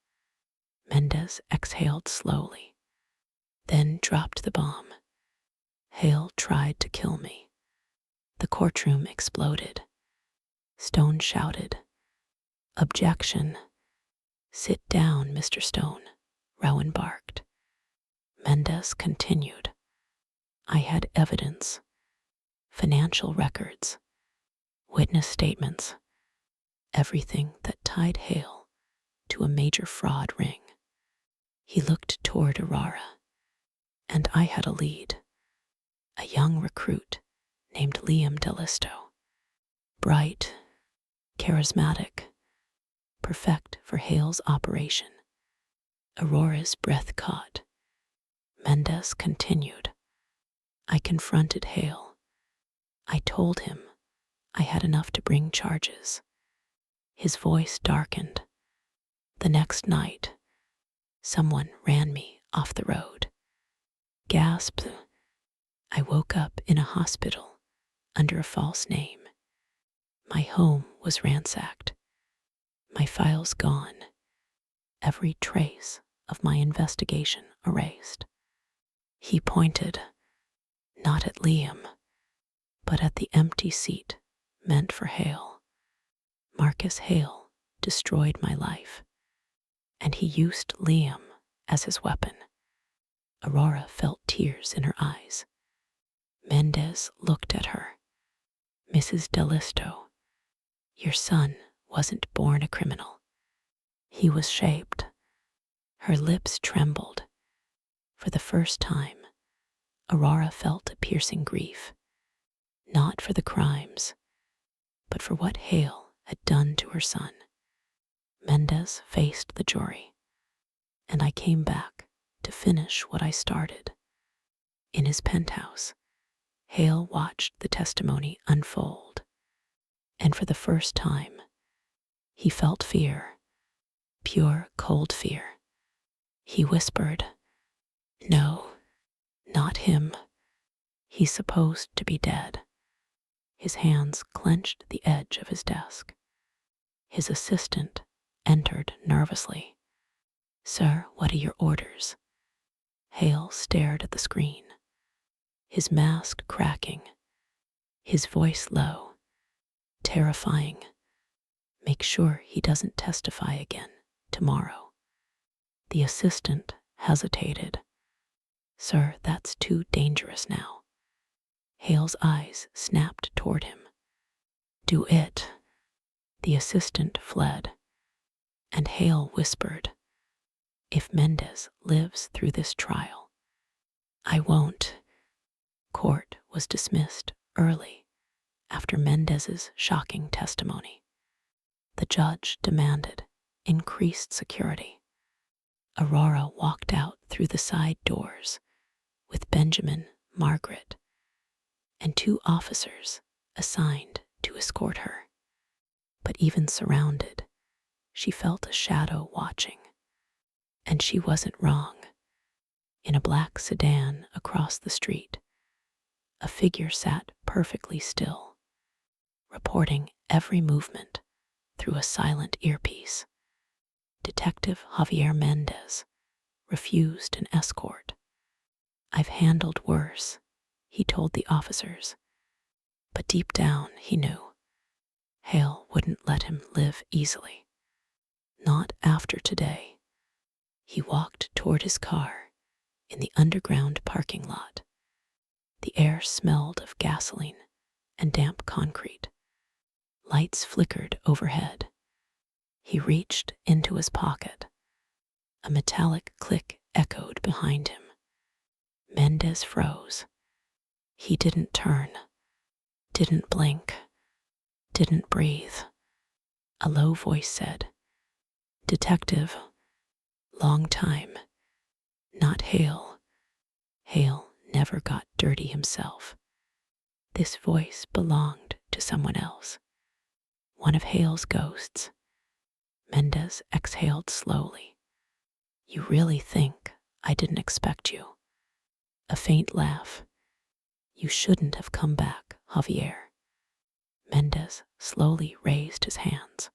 Mendez exhaled slowly, then dropped the bomb. Hale tried to kill me. The courtroom exploded. Stone shouted, "Objection! Sit down, Mr. Stone," Rowan barked. Mendez continued, "I had evidence, financial records, witness statements, everything that tied Hale to a major fraud ring." He looked toward Aurora, and I had a lead, a young recruit named Aurora Dellisto. Bright, charismatic, perfect for Hale's operation. Aurora's breath caught. Mendez continued, "I confronted Hale. I told him I had enough to bring charges." His voice darkened. "The next night, someone ran me off the road." Gasped. "I woke up in a hospital under a false name. My home was ransacked. My files gone. Every trace of my investigation erased." He pointed, not at Liam, but at the empty seat meant for Hale. Marcus Hale destroyed my life, and he used Liam as his weapon. Aurora felt tears in her eyes. Mendez looked at her. "Mrs. Dellisto, your son wasn't born a criminal. He was shaped." Her lips trembled. For the first time, Aurora felt a piercing grief, not for the crimes, but for what Hale had done to her son. Mendez faced the jury, and I came back to finish what I started. In his penthouse, Hale watched the testimony unfold, and for the first time, he felt fear, pure, cold fear. He whispered, "No, not him. He's supposed to be dead." His hands clenched the edge of his desk. His assistant entered nervously. "Sir, what are your orders?" Hale stared at the screen, his mask cracking, his voice low, terrifying. "Make sure he doesn't testify again tomorrow." The assistant hesitated. "Sir, that's too dangerous now." Hale's eyes snapped toward him. "Do it." The assistant fled, and Hale whispered, "If Mendez lives through this trial, I won't." Court was dismissed early after Mendez's shocking testimony. The judge demanded increased security. Aurora walked out through the side doors with Benjamin, Margaret, and 2 officers assigned to escort her. But even surrounded, she felt a shadow watching. And she wasn't wrong. In a black sedan across the street, a figure sat perfectly still, reporting every movement through a silent earpiece. Detective Javier Mendez refused an escort. "I've handled worse," he told the officers. But deep down, he knew Hale wouldn't let him live easily. Not after today. He walked toward his car in the underground parking lot. The air smelled of gasoline and damp concrete. Lights flickered overhead. He reached into his pocket. A metallic click echoed behind him. Mendez froze. He didn't turn, didn't blink, didn't breathe. A low voice said, "Detective, long time, not Hale." Hale never got dirty himself. This voice belonged to someone else, one of Hale's ghosts. Mendez exhaled slowly. "You really think I didn't expect you?" A faint laugh. "You shouldn't have come back, Javier." Mendez slowly raised his hands.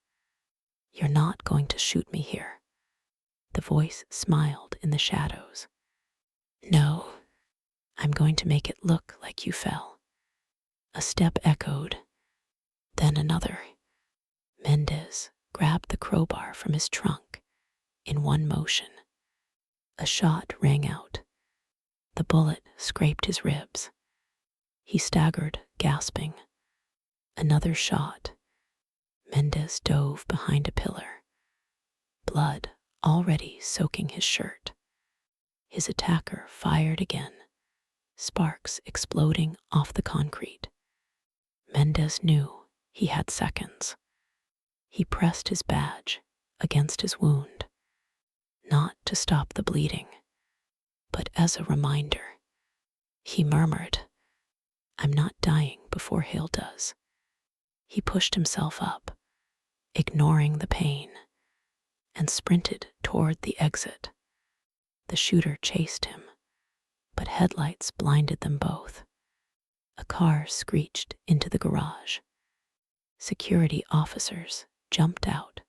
"You're not going to shoot me here." The voice smiled in the shadows. "No, I'm going to make it look like you fell." A step echoed, then another. Mendez grabbed the crowbar from his trunk in one motion. A shot rang out. The bullet scraped his ribs. He staggered, gasping. Another shot. Mendez dove behind a pillar, blood already soaking his shirt. His attacker fired again, sparks exploding off the concrete. Mendez knew he had seconds. He pressed his badge against his wound, not to stop the bleeding, but as a reminder. He murmured, "I'm not dying before Hale does." He pushed himself up, ignoring the pain, and sprinted toward the exit. The shooter chased him, but headlights blinded them both. A car screeched into the garage. Security officers jumped out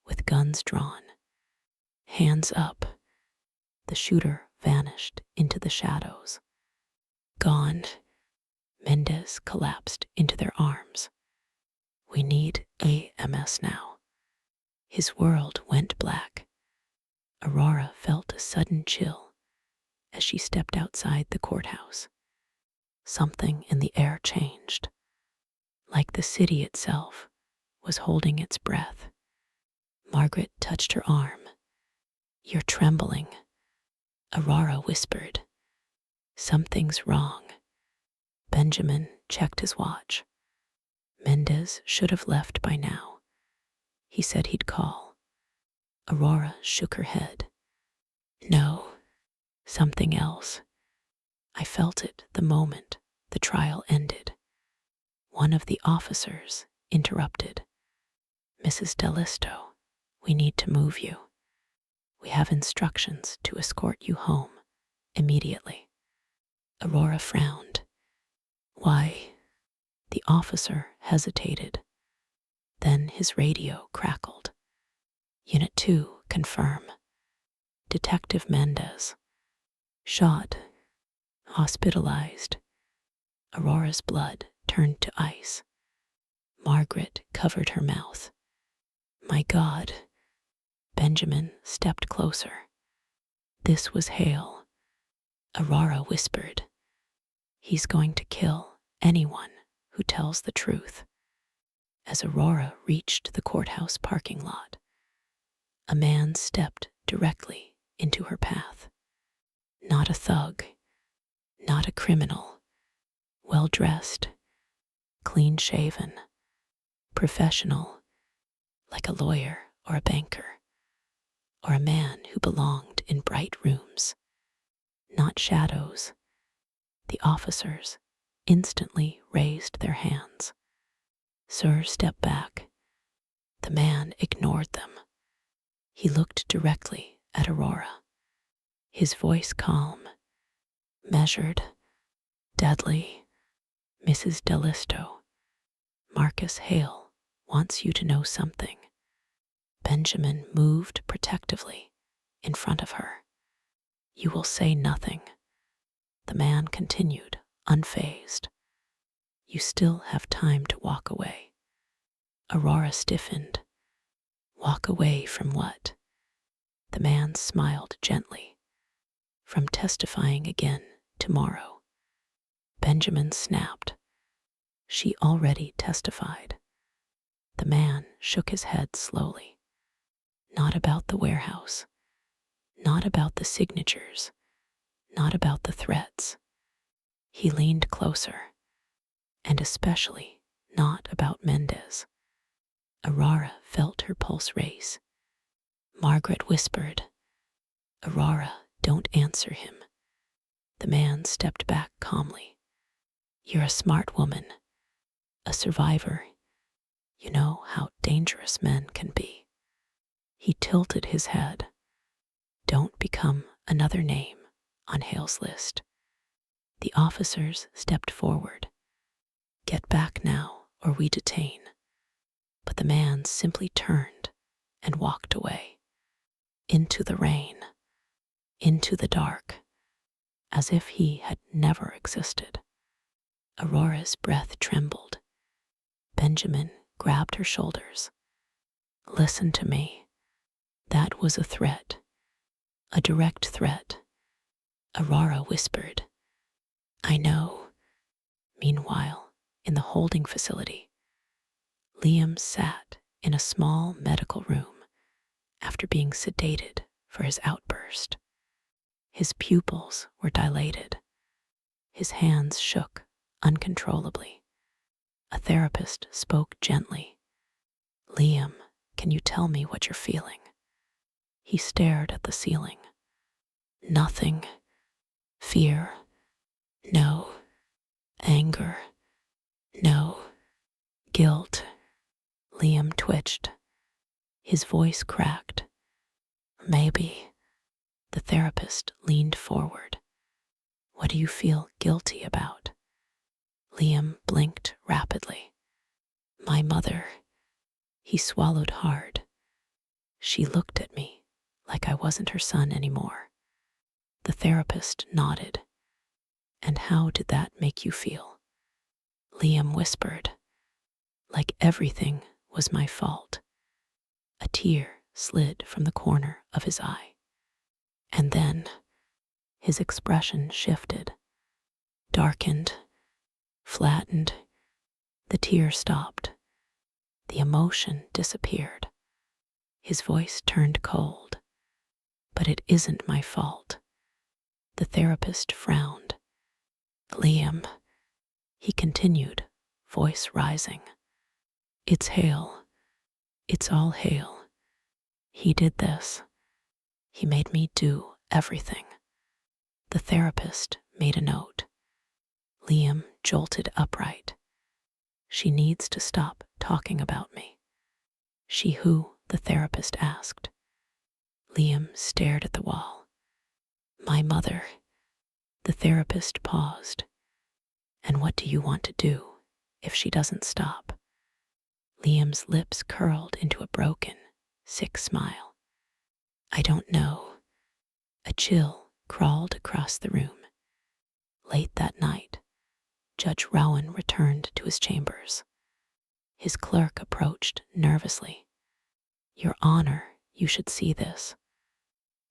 with guns drawn. Hands up. The shooter vanished into the shadows. Gone. Mendez collapsed into their arms. "We need AMS now." His world went black. Aurora felt a sudden chill as she stepped outside the courthouse. Something in the air changed, like the city itself was holding its breath. Margaret touched her arm. "You're trembling." Aurora whispered, "Something's wrong." Benjamin checked his watch. Mendez should have left by now. He said he'd call. Aurora shook her head. "No, something else. I felt it the moment the trial ended." One of the officers interrupted. "Mrs. Dellisto, we need to move you. We have instructions to escort you home immediately." Aurora frowned. "Why?" The officer hesitated. Then his radio crackled. "Unit 2, confirm. Detective Mendez. Shot. Hospitalized." Aurora's blood turned to ice. Margaret covered her mouth. "My God." Benjamin stepped closer. This was Hale. Aurora whispered. He's going to kill anyone who tells the truth. As Aurora reached the courthouse parking lot, a man stepped directly into her path. Not a thug, not a criminal, well-dressed, clean-shaven, professional, like a lawyer or a banker, or a man who belonged in bright rooms, not shadows. The officers instantly raised their hands. Sir, step back. The man ignored them. He looked directly at Aurora, his voice calm, measured, deadly. Mrs. Dellisto, Marcus Hale wants you to know something. Benjamin moved protectively in front of her. You will say nothing. The man continued, unfazed. You still have time to walk away. Aurora stiffened. Walk away from what? The man smiled gently. From testifying again tomorrow. Benjamin snapped. She already testified. The man shook his head slowly. Not about the warehouse. Not about the signatures. Not about the threats. He leaned closer. And especially not about Mendez. Aurora felt her pulse race. Margaret whispered, Aurora, don't answer him. The man stepped back calmly. You're a smart woman, a survivor. You know how dangerous men can be. He tilted his head. Don't become another name on Hale's list. The officers stepped forward. Get back now, or we detain. But the man simply turned and walked away. Into the rain, into the dark, as if he had never existed. Aurora's breath trembled. Benjamin grabbed her shoulders. Listen to me. That was a threat, a direct threat. Aurora whispered, I know. Meanwhile, in the holding facility, Liam sat in a small medical room after being sedated for his outburst. His pupils were dilated. His hands shook uncontrollably. A therapist spoke gently. Liam, can you tell me what you're feeling? He stared at the ceiling. Nothing. Fear. No. Anger. No. Guilt. Liam twitched. His voice cracked. Maybe. The therapist leaned forward. What do you feel guilty about? Liam blinked rapidly. My mother. He swallowed hard. She looked at me like I wasn't her son anymore. The therapist nodded. And how did that make you feel? Liam whispered. Like everything was my fault. A tear slid from the corner of his eye. And then his expression shifted, darkened, flattened. The tear stopped. The emotion disappeared. His voice turned cold. But it isn't my fault. The therapist frowned. Liam, he continued, voice rising. It's Hale. It's all Hale. He did this. He made me do everything. The therapist made a note. Liam jolted upright. She needs to stop talking about me. She who? The therapist asked. Liam stared at the wall. My mother. The therapist paused. And what do you want to do if she doesn't stop? Liam's lips curled into a broken, sick smile. I don't know. A chill crawled across the room. Late that night, Judge Rowan returned to his chambers. His clerk approached nervously. Your Honor, you should see this.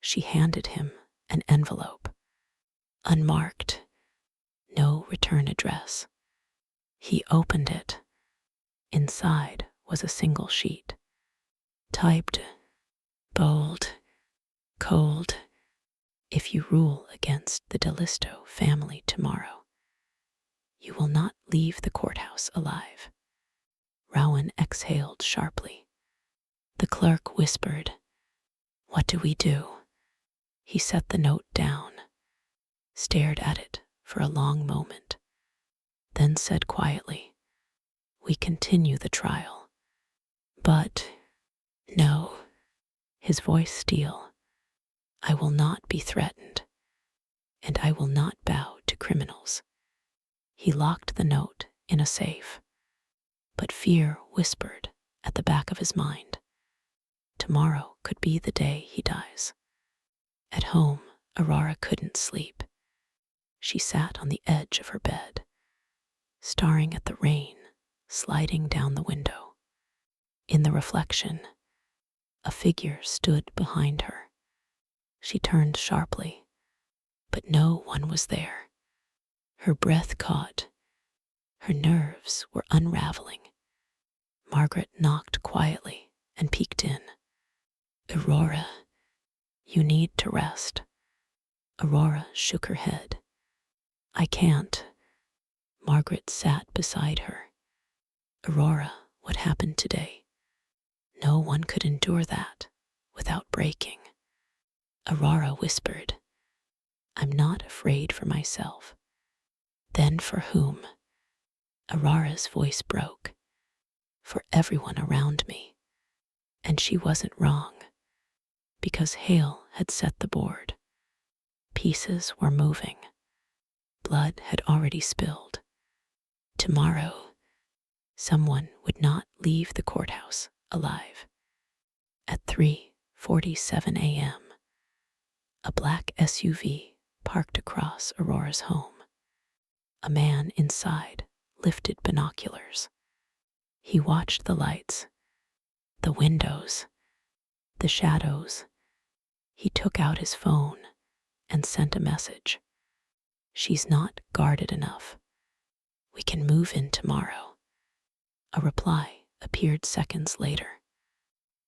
She handed him an envelope, unmarked, no return address. He opened it. Inside was a single sheet, typed, bold, cold. If you rule against the Dellisto family tomorrow, you will not leave the courthouse alive. Rowan exhaled sharply. The clerk whispered, "What do we do?" He set the note down, stared at it for a long moment, then said quietly, "We continue the trial. But, no," his voice steel, "I will not be threatened, and I will not bow to criminals." He locked the note in a safe, but fear whispered at the back of his mind. Tomorrow could be the day he dies. At home, Aurora couldn't sleep. She sat on the edge of her bed, staring at the rain sliding down the window. In the reflection, a figure stood behind her. She turned sharply, but no one was there. Her breath caught. Her nerves were unraveling. Margaret knocked quietly and peeked in. "Aurora, you need to rest." Aurora shook her head. "I can't." Margaret sat beside her. "Aurora, what happened today? No one could endure that without breaking." Aurora whispered, "I'm not afraid for myself." "Then for whom?" Aurora's voice broke. "For everyone around me." And she wasn't wrong, because Hale had set the board. Pieces were moving. Blood had already spilled. Tomorrow, someone would not leave the courthouse alive. At 3:47 a.m., a black SUV parked across Aurora's home. A man inside lifted binoculars. He watched the lights, the windows, the shadows. He took out his phone and sent a message. "She's not guarded enough. We can move in tomorrow." A reply appeared seconds later.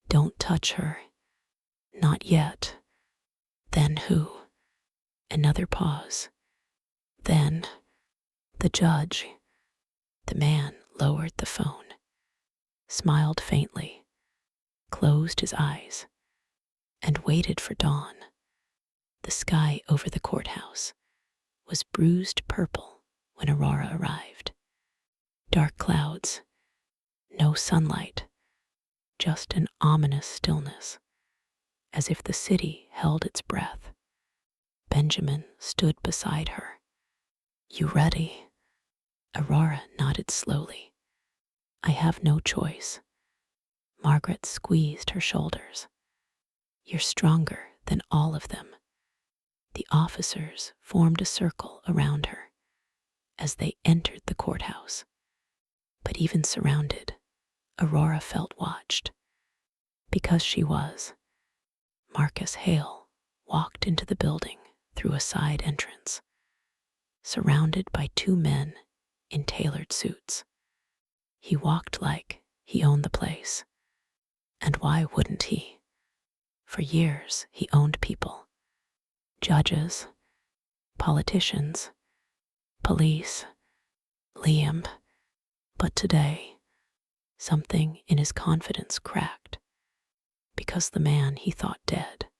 "Don't touch her. Not yet." "Then who?" Another pause. "Then the judge." The man lowered the phone, smiled faintly, closed his eyes, and waited for dawn. The sky over the courthouse was bruised purple when Aurora arrived. Dark clouds, no sunlight, just an ominous stillness, as if the city held its breath. Benjamin stood beside her. "You ready?" Aurora nodded slowly. "I have no choice." Margaret squeezed her shoulders. "You're stronger than all of them." The officers formed a circle around her as they entered the courthouse. But even surrounded, Aurora felt watched. Because she was. Marcus Hale walked into the building through a side entrance, surrounded by two men in tailored suits. He walked like he owned the place. And why wouldn't he? For years, he owned people. Judges, politicians, police, Liam. But today, something in his confidence cracked, because the man he thought dead,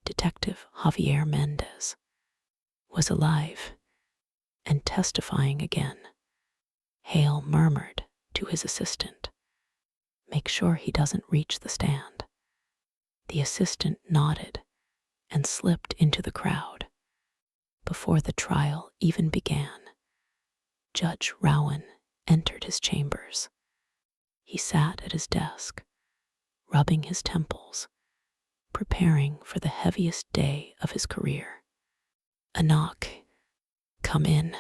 Detective Javier Mendez, was alive and testifying again. Hale murmured to his assistant, "Make sure he doesn't reach the stand." The assistant nodded and slipped into the crowd. Before the trial even began, Judge Rowan entered his chambers. He sat at his desk, rubbing his temples, preparing for the heaviest day of his career. A knock. "Come in."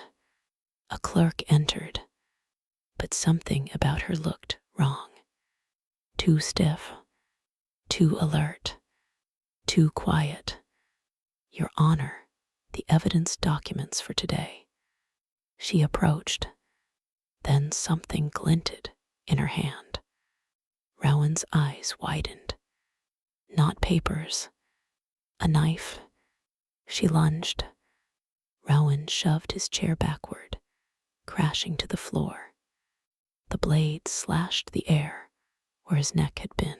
A clerk entered, but something about her looked wrong. Too stiff, too alert, too quiet. Your Honor, the evidence documents for today. She approached. Then something glinted in her hand. Rowan's eyes widened. Not papers. A knife. She lunged. Rowan shoved his chair backward, crashing to the floor. The blade slashed the air where his neck had been.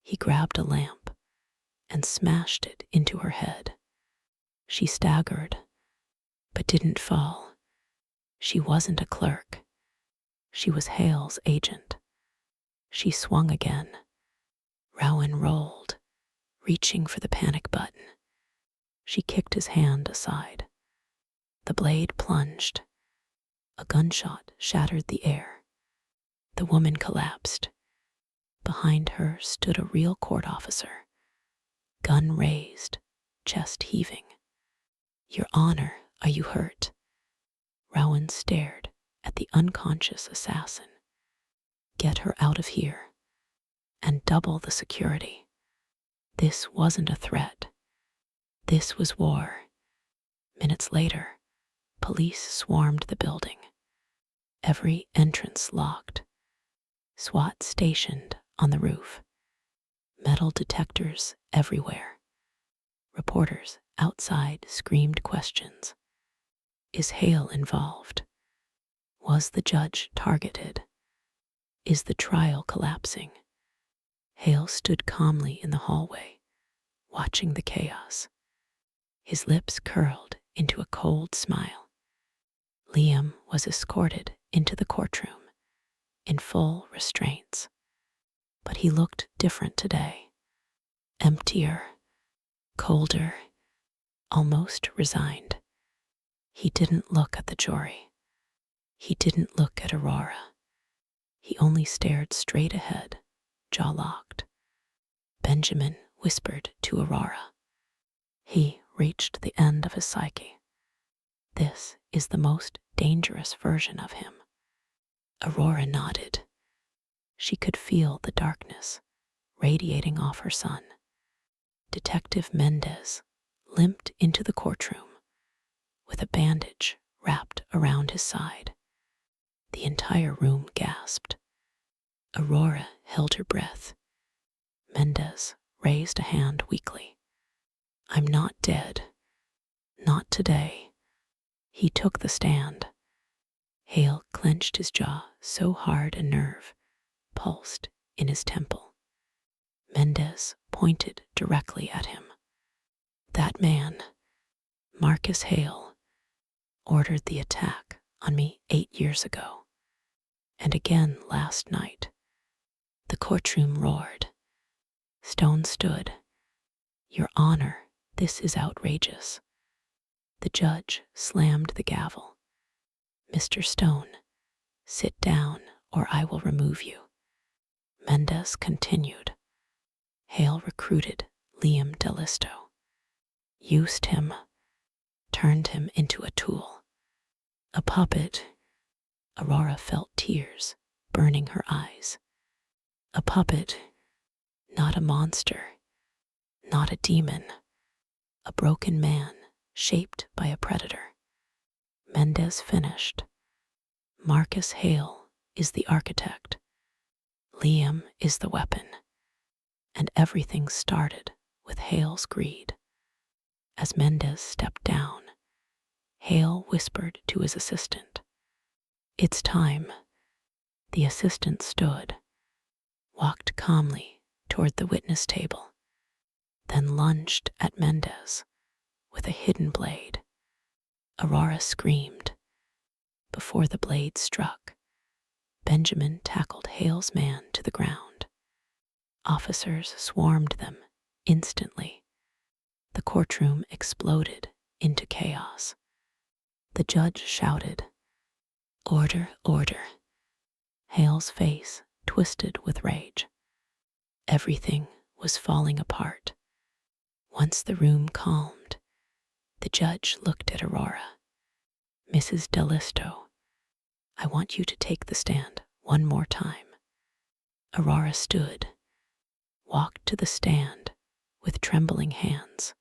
He grabbed a lamp and smashed it into her head. She staggered, but didn't fall. She wasn't a clerk. She was Hale's agent. She swung again. Rowan rolled, reaching for the panic button. She kicked his hand aside. The blade plunged. A gunshot shattered the air. The woman collapsed. Behind her stood a real court officer, gun raised, chest heaving. Your Honor, are you hurt? Rowan stared at the unconscious assassin. Get her out of here, and double the security. This wasn't a threat. This was war. Minutes later, police swarmed the building. Every entrance locked. SWAT stationed on the roof. Metal detectors everywhere. Reporters outside screamed questions. Is Hale involved? Was the judge targeted? Is the trial collapsing? Hale stood calmly in the hallway, watching the chaos. His lips curled into a cold smile. Liam was escorted into the courtroom in full restraints, but he looked different today. Emptier, colder, almost resigned. He didn't look at the jury. He didn't look at Aurora. He only stared straight ahead, jaw locked. Benjamin whispered to Aurora. He reached the end of his psyche. This is the most dangerous version of him. Aurora nodded. She could feel the darkness radiating off her son. Detective Mendez limped into the courtroom with a bandage wrapped around his side. The entire room gasped. Aurora held her breath. Mendez raised a hand weakly. I'm not dead. Not today. He took the stand. Hale clenched his jaw so hard a nerve pulsed in his temple. Mendez pointed directly at him. That man, Marcus Hale, ordered the attack on me 8 years ago, and again last night. The courtroom roared. Stone stood. Your Honor, this is outrageous. The judge slammed the gavel. Mr. Stone, sit down or I will remove you. Mendez continued. Hale recruited Liam Dellisto, used him, turned him into a tool, a puppet. Aurora felt tears burning her eyes. A puppet, not a monster, not a demon, a broken man shaped by a predator. Mendez finished. Marcus Hale is the architect. Liam is the weapon. And everything started with Hale's greed. As Mendez stepped down, Hale whispered to his assistant. It's time. The assistant stood, walked calmly toward the witness table, then lunged at Mendez with a hidden blade. Aurora screamed. Before the blade struck, Benjamin tackled Hale's man to the ground. Officers swarmed them instantly. The courtroom exploded into chaos. The judge shouted, Order, order. Hale's face twisted with rage. Everything was falling apart. Once the room calmed, the judge looked at Aurora. Mrs. Dellisto, I want you to take the stand one more time. Aurora stood, walked to the stand with trembling hands.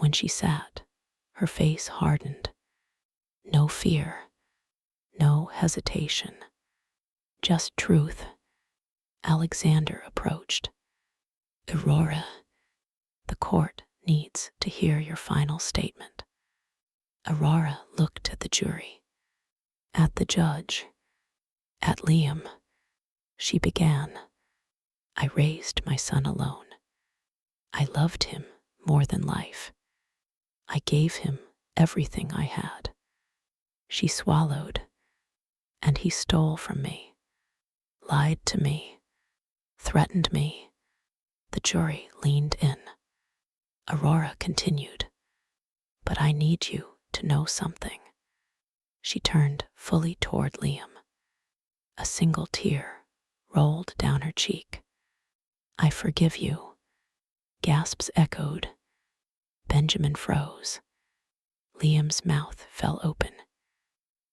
But when she sat, her face hardened. No fear, no hesitation, just truth. Alexander approached. Aurora, the court needs to hear your final statement. Aurora looked at the jury, at the judge, at Liam. She began. I raised my son alone. I loved him more than life. I gave him everything I had. She swallowed, and he stole from me, lied to me, threatened me. The jury leaned in. Aurora continued, but I need you to know something. She turned fully toward Liam. A single tear rolled down her cheek. I forgive you. Gasps echoed. Benjamin froze. Liam's mouth fell open.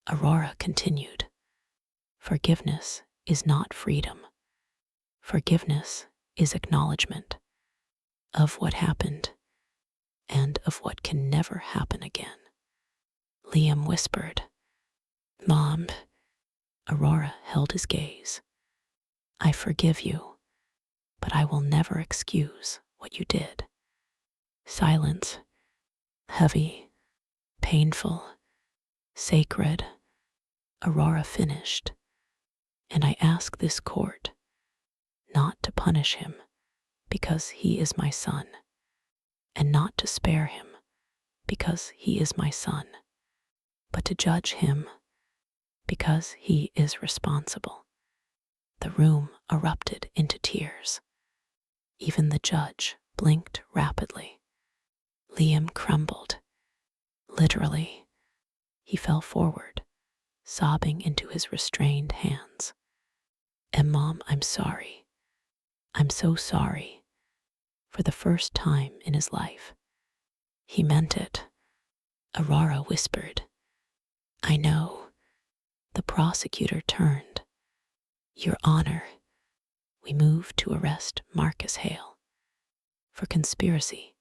Aurora continued, forgiveness is not freedom. Forgiveness is acknowledgement of what happened and of what can never happen again. Liam whispered, Mom. Aurora held his gaze. I forgive you, but I will never excuse what you did. Silence, heavy, painful, sacred. Aurora finished, and I ask this court not to punish him because he is my son, and not to spare him because he is my son, but to judge him because he is responsible. The room erupted into tears. Even the judge blinked rapidly. Liam crumbled. Literally, he fell forward, sobbing into his restrained hands. And Mom, I'm sorry. I'm so sorry. For the first time in his life. He meant it. Aurora whispered, I know. The prosecutor turned. Your Honor, we move to arrest Marcus Hale for conspiracy,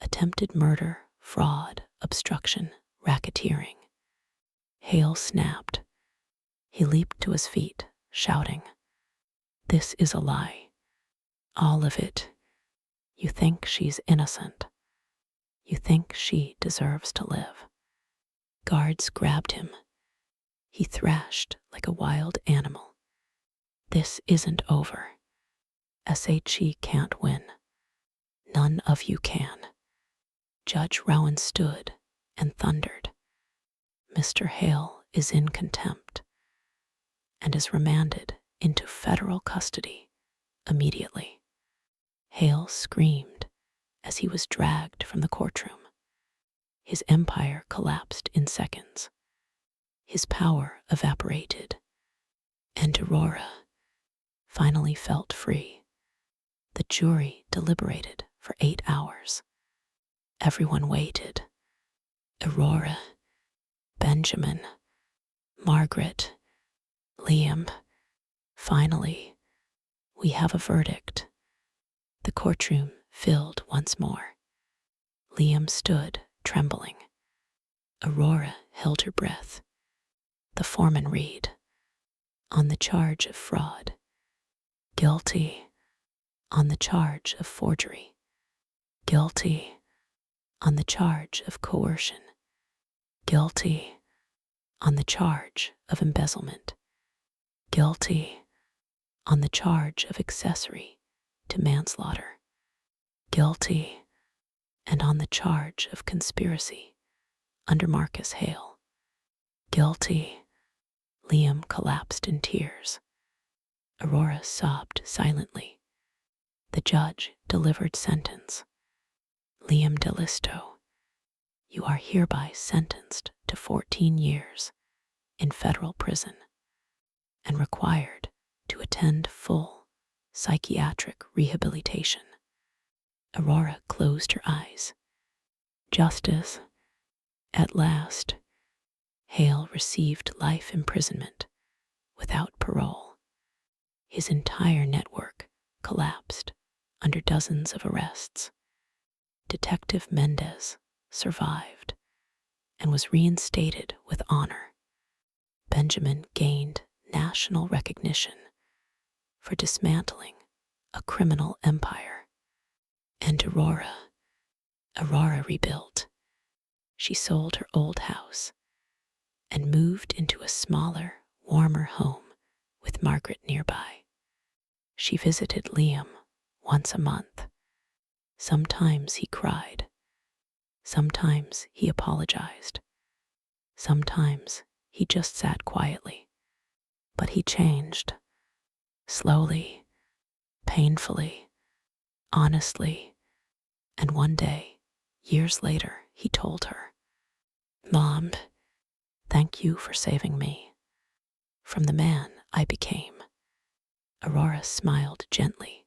attempted murder, fraud, obstruction, racketeering. Hale snapped. He leaped to his feet, shouting, This is a lie. All of it. You think she's innocent. You think she deserves to live. Guards grabbed him. He thrashed like a wild animal. This isn't over. SHE can't win. None of you can. Judge Rowan stood and thundered. Mr. Hale is in contempt and is remanded into federal custody immediately. Hale screamed as he was dragged from the courtroom. His empire collapsed in seconds. His power evaporated, and Aurora finally felt free. The jury deliberated for 8 hours. Everyone waited. Aurora, Benjamin, Margaret, Liam. Finally, we have a verdict. The courtroom filled once more. Liam stood, trembling. Aurora held her breath. The foreman read, on the charge of fraud, guilty. On the charge of forgery, guilty. On the charge of coercion, guilty. On the charge of embezzlement, guilty. On the charge of accessory to manslaughter, guilty. And on the charge of conspiracy under Marcus Hale, guilty. Liam collapsed in tears. Aurora sobbed silently. The judge delivered sentence. Liam Dellisto, you are hereby sentenced to 14 years in federal prison and required to attend full psychiatric rehabilitation. Aurora closed her eyes. Justice. At last, Hale received life imprisonment without parole. His entire network collapsed under dozens of arrests. Detective Mendez survived and was reinstated with honor. Benjamin gained national recognition for dismantling a criminal empire. And Aurora rebuilt. She sold her old house and moved into a smaller, warmer home with Margaret nearby. She visited Liam once a month. Sometimes he cried. Sometimes he apologized. Sometimes he just sat quietly. But he changed. Slowly, painfully, honestly. And one day, years later, he told her, "Mom, thank you for saving me from the man I became." Aurora smiled gently.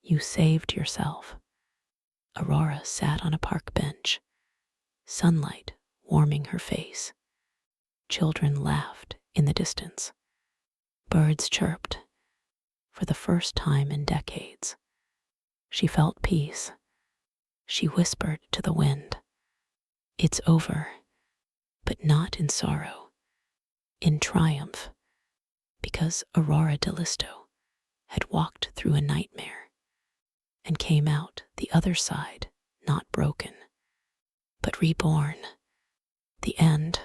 "You saved yourself." Aurora sat on a park bench, sunlight warming her face. Children laughed in the distance. Birds chirped. For the first time in decades, she felt peace. She whispered to the wind, "It's over," but not in sorrow, in triumph, because Aurora Dellisto had walked through a nightmare and came out the other side not broken, but reborn. The end.